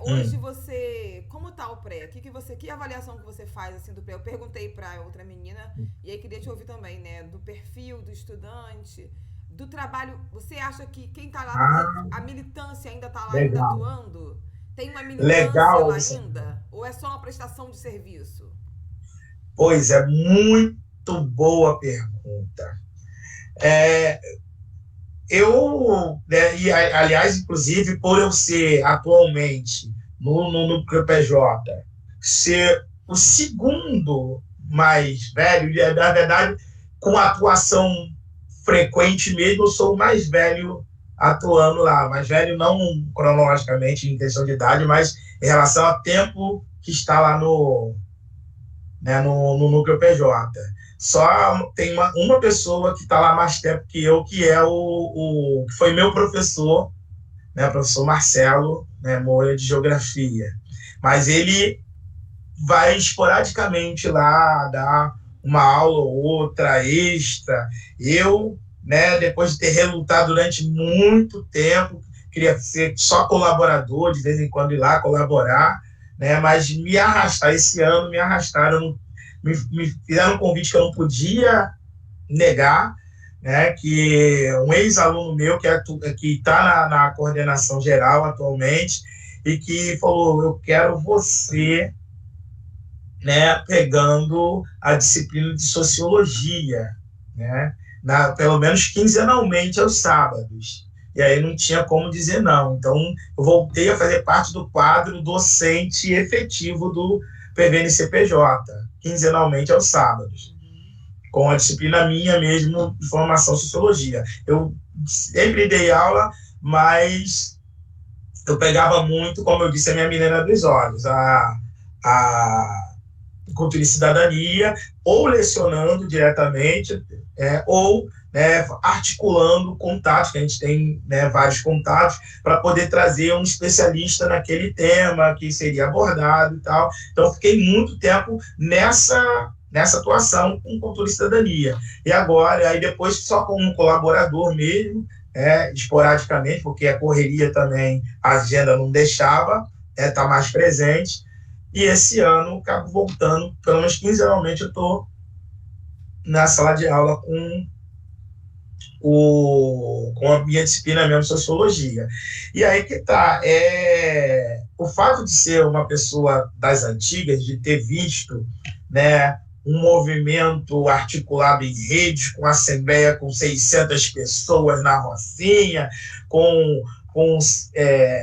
Hoje você, como tá o pré? Que avaliação que você faz assim do pré? Eu perguntei para outra menina e aí queria te ouvir também, né, do perfil do estudante, do trabalho. Você acha que quem tá lá, a militância ainda tá lá ainda atuando? Tem uma militância lá ainda? Ou é só uma prestação de serviço? Pois é, muito boa pergunta. E aliás, inclusive, por eu ser atualmente no PJ, ser o segundo mais velho, na verdade, com atuação frequente mesmo, eu sou o mais velho atuando lá. Mais velho não cronologicamente em questão de idade, mas em relação ao tempo que está lá no núcleo PJ. Só tem uma pessoa que está lá mais tempo que eu, que é que foi meu professor, né, o professor Marcelo, né, Moura, de Geografia. Mas ele vai esporadicamente lá dar uma aula ou outra extra. Eu, né, depois de ter relutado durante muito tempo, queria ser só colaborador, de vez em quando ir lá colaborar, né, mas esse ano me arrastaram, me fizeram um convite que eu não podia negar, né, que um ex-aluno meu que está na coordenação geral atualmente e que falou, eu quero você, né, pegando a disciplina de sociologia, né, pelo menos quinzenalmente aos sábados. E aí não tinha como dizer não. Então, eu voltei a fazer parte do quadro docente efetivo do PVNCPJ, quinzenalmente aos sábados, com a disciplina minha mesmo de formação sociologia. Eu sempre dei aula, mas eu pegava muito, como eu disse, a minha menina dos olhos, Cultura e Cidadania, ou lecionando diretamente, ou articulando contatos, que a gente tem vários contatos, para poder trazer um especialista naquele tema que seria abordado e tal. Então, fiquei muito tempo nessa atuação com Cultura e Cidadania. E agora, aí depois, só como colaborador mesmo, esporadicamente, porque a correria também, a agenda não deixava estar mais presente. E esse ano, acabo voltando, pelo menos quinzenalmente, eu estou na sala de aula com a minha disciplina mesmo, Sociologia. E aí que tá, o fato de ser uma pessoa das antigas, de ter visto, né, um movimento articulado em redes, com assembleia com 600 pessoas na Rocinha, com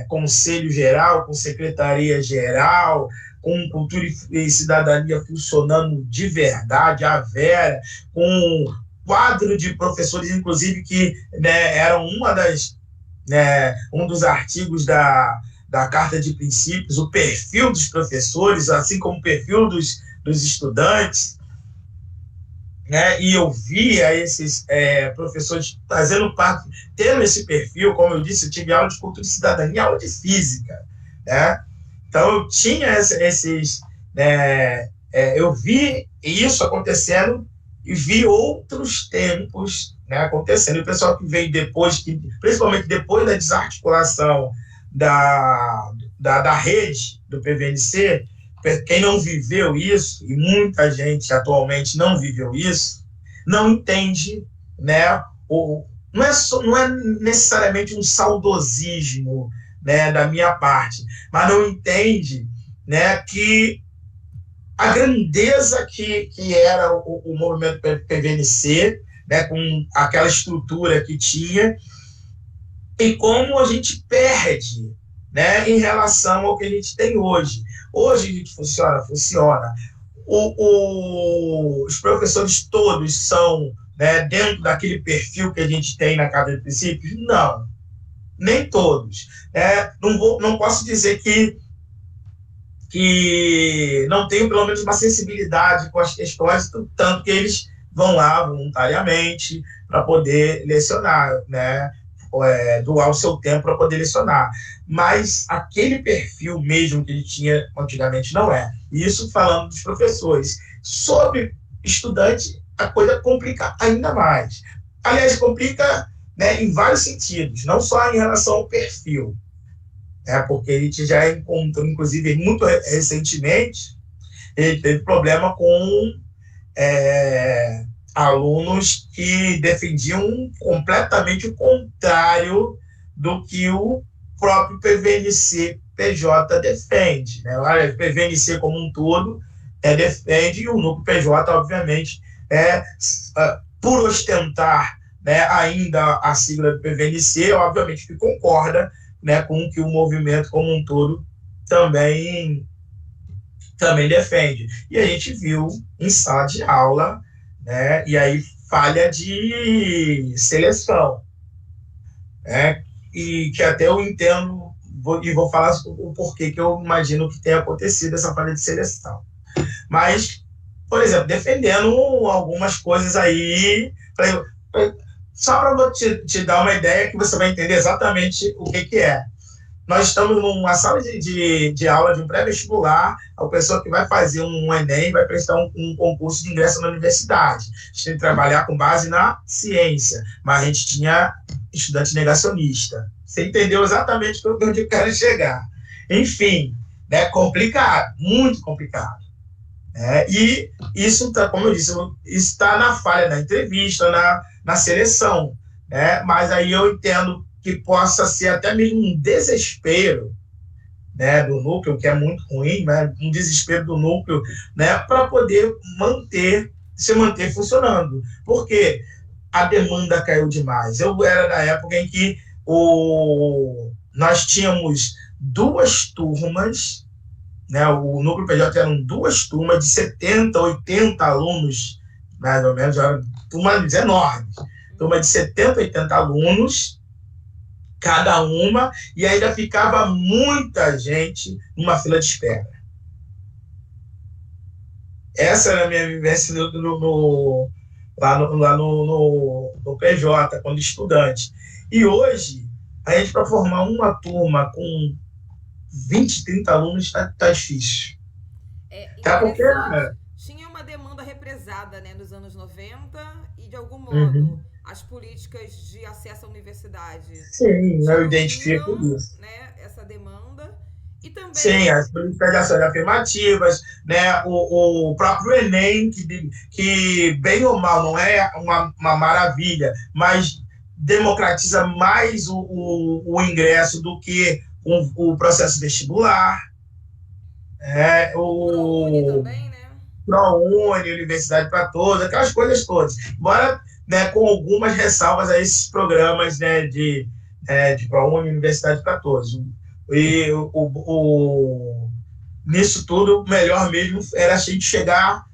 conselho geral, com secretaria geral, com Cultura e Cidadania funcionando de verdade, a Vera, com quadro de professores, inclusive, que eram um dos artigos da Carta de Princípios, o perfil dos professores, assim como o perfil dos estudantes, e eu via esses professores fazendo parte, tendo esse perfil, como eu disse, eu tive aula de Cultura e Cidadania, aula de Física, Então, eu tinha esses... eu vi isso acontecendo e vi outros tempos acontecendo. E o pessoal que veio depois, principalmente depois da desarticulação da rede do PVNC, quem não viveu isso, e muita gente atualmente não viveu isso, não entende, não é necessariamente um saudosismo, da minha parte, mas não entende, que a grandeza que era o movimento PVNC, com aquela estrutura que tinha, e como a gente perde, em relação ao que a gente tem hoje. Hoje a gente funciona. Os professores todos são dentro daquele perfil que a gente tem na Carta de Princípios? Não, nem todos. Não posso dizer que não tenho pelo menos uma sensibilidade com as questões, tanto que eles vão lá voluntariamente para poder lecionar, doar o seu tempo para poder lecionar. Mas aquele perfil mesmo que ele tinha antigamente não é. Isso falando dos professores. Sobre estudante, a coisa complica ainda mais. Aliás, complica em vários sentidos, não só em relação ao perfil, porque a gente já encontrou, inclusive, muito recentemente, ele teve problema com alunos que defendiam completamente o contrário do que o próprio PVNC-PJ defende. O PVNC como um todo defende, e o núcleo PJ, obviamente, por ostentar ainda a sigla do PVNC, obviamente que concorda com o que o movimento como um todo também defende. E a gente viu em sala de aula, e aí falha de seleção, e que até eu entendo, e vou falar o porquê que eu imagino que tenha acontecido essa falha de seleção. Mas, por exemplo, defendendo algumas coisas aí, só para te dar uma ideia que você vai entender exatamente o que é. Nós estamos numa sala de aula de um pré-vestibular, a pessoa que vai fazer um Enem vai prestar um concurso de ingresso na universidade. A gente tem que trabalhar com base na ciência, mas a gente tinha estudante negacionista. Você entendeu exatamente onde eu quero chegar. Enfim, complicado, muito complicado. E isso, como eu disse, está na falha da entrevista, na seleção. Mas aí eu entendo que possa ser até mesmo um desespero do núcleo, que é muito ruim, um desespero do núcleo, para poder se manter funcionando. Porque a demanda caiu demais. Eu era da época em que nós tínhamos 2 turmas, o núcleo PJ eram 2 turmas de 70, 80 alunos, mais ou menos, eram turmas enormes, turma de 70, 80 alunos, cada uma, e ainda ficava muita gente numa fila de espera. Essa era a minha vivência lá no PJ, quando estudante. E hoje, a gente, para formar uma turma com 20, 30 alunos, tá difícil. É Tá porque. interessante. Tinha uma demanda represada, né, nos anos 90 e, de algum modo, Uhum. as políticas de acesso à universidade Sim, eu identifico diluíram, isso. né, essa demanda. E Sim, também, as políticas de ações afirmativas, né, o próprio Enem, que bem ou mal não é uma maravilha, mas democratiza mais o ingresso do que o processo vestibular, o ProUni o também, né? ProUni, Universidade para Todos, aquelas coisas todas. Embora, né, com algumas ressalvas a esses programas, né, de ProUni, Universidade para Todos. E nisso tudo, o melhor mesmo era a gente chegar.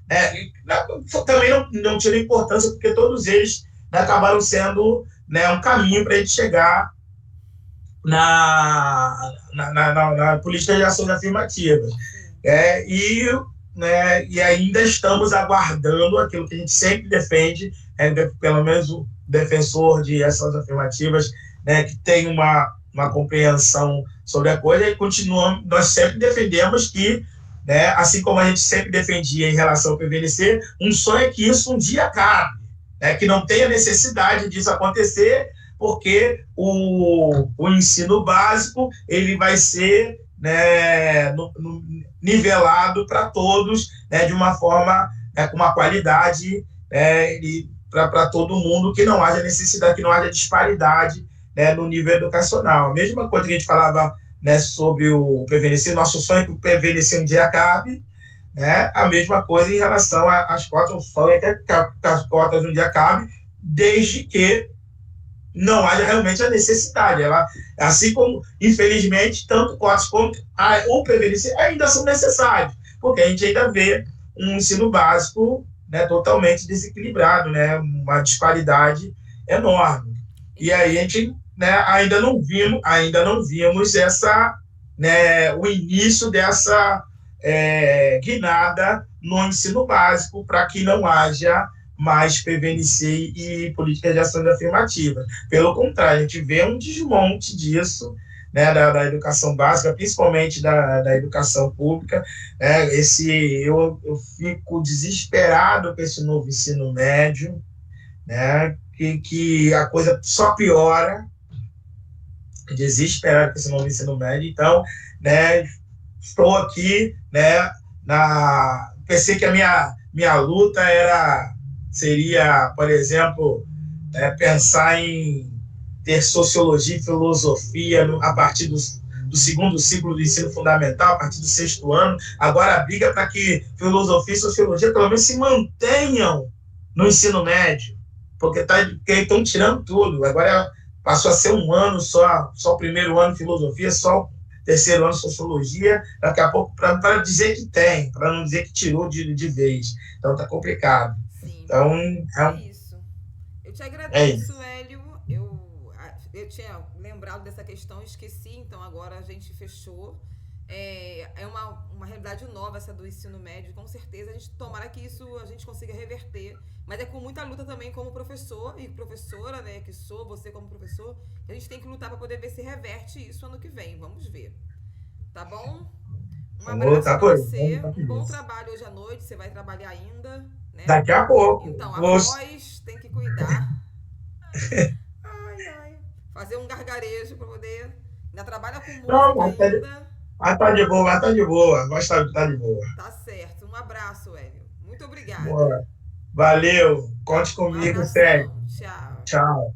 Também não tira importância, porque todos eles, né, acabaram sendo, né, um caminho para a gente chegar na política de ações afirmativas. Sim. E ainda estamos aguardando aquilo que a gente sempre defende, pelo menos o defensor de ações afirmativas, né, que tem uma compreensão sobre a coisa, e continuamos, nós sempre defendemos que, né, assim como a gente sempre defendia em relação ao PVNC, um sonho é que isso um dia acabe, né, que não tenha necessidade disso acontecer, porque o ensino básico ele vai ser, né, nivelado para todos, né, de uma forma, né, com uma qualidade, e para todo mundo, que não haja necessidade, que não haja disparidade, né, no nível educacional. A mesma coisa que a gente falava, né, sobre o PVNC, nosso sonho é que o PVNC um dia acabe, né, a mesma coisa em relação às cotas, o sonho é que as cotas um dia acabem, desde que não haja realmente a necessidade. Assim como, infelizmente, tanto cotas como o PVNC ainda são necessários, porque a gente ainda vê um ensino básico, né, totalmente desequilibrado, né, uma disparidade enorme. E aí a gente, né, ainda não vimos essa, né, o início dessa guinada no ensino básico, para que não haja mais PVNC e políticas de ações afirmativas. Pelo contrário, a gente vê um desmonte disso, né, da educação básica, principalmente da educação pública. Eu fico desesperado com esse novo ensino médio, né, que a coisa só piora, desesperado com esse novo ensino médio. Então, né, estou aqui, né, pensei que a minha luta seria, por exemplo, pensar em ter sociologia e filosofia a partir do segundo ciclo do ensino fundamental, a partir do sexto ano. Agora a briga para que filosofia e sociologia pelo menos se mantenham no ensino médio, porque estão tirando tudo. Agora passou a ser um ano só o primeiro ano de filosofia, só o terceiro ano de sociologia, daqui a pouco, para dizer que tem, para não dizer que tirou de vez. Então está complicado. Sim. Então, é isso. Eu te agradeço, Hélio. Eu tinha lembrado dessa questão, esqueci, então agora a gente fechou. É uma realidade nova essa do ensino médio, com certeza. A gente tomara que isso a gente consiga reverter. Mas é com muita luta também como professor e professora, né, que sou, você como professor, a gente tem que lutar para poder ver se reverte isso ano que vem. Vamos ver. Tá bom? Um abraço para você. Um bom trabalho hoje à noite. Você vai trabalhar ainda, né? Daqui a pouco. Então, a voz tem que cuidar. Ai, ai. Fazer um gargarejo para poder... Ainda trabalha com música ainda. Tá de boa, tá de boa. Gosta de tá de boa. Tá certo. Um abraço, Hélio. Muito obrigada. Boa. Valeu. Conte comigo, sério. Tchau. Tchau.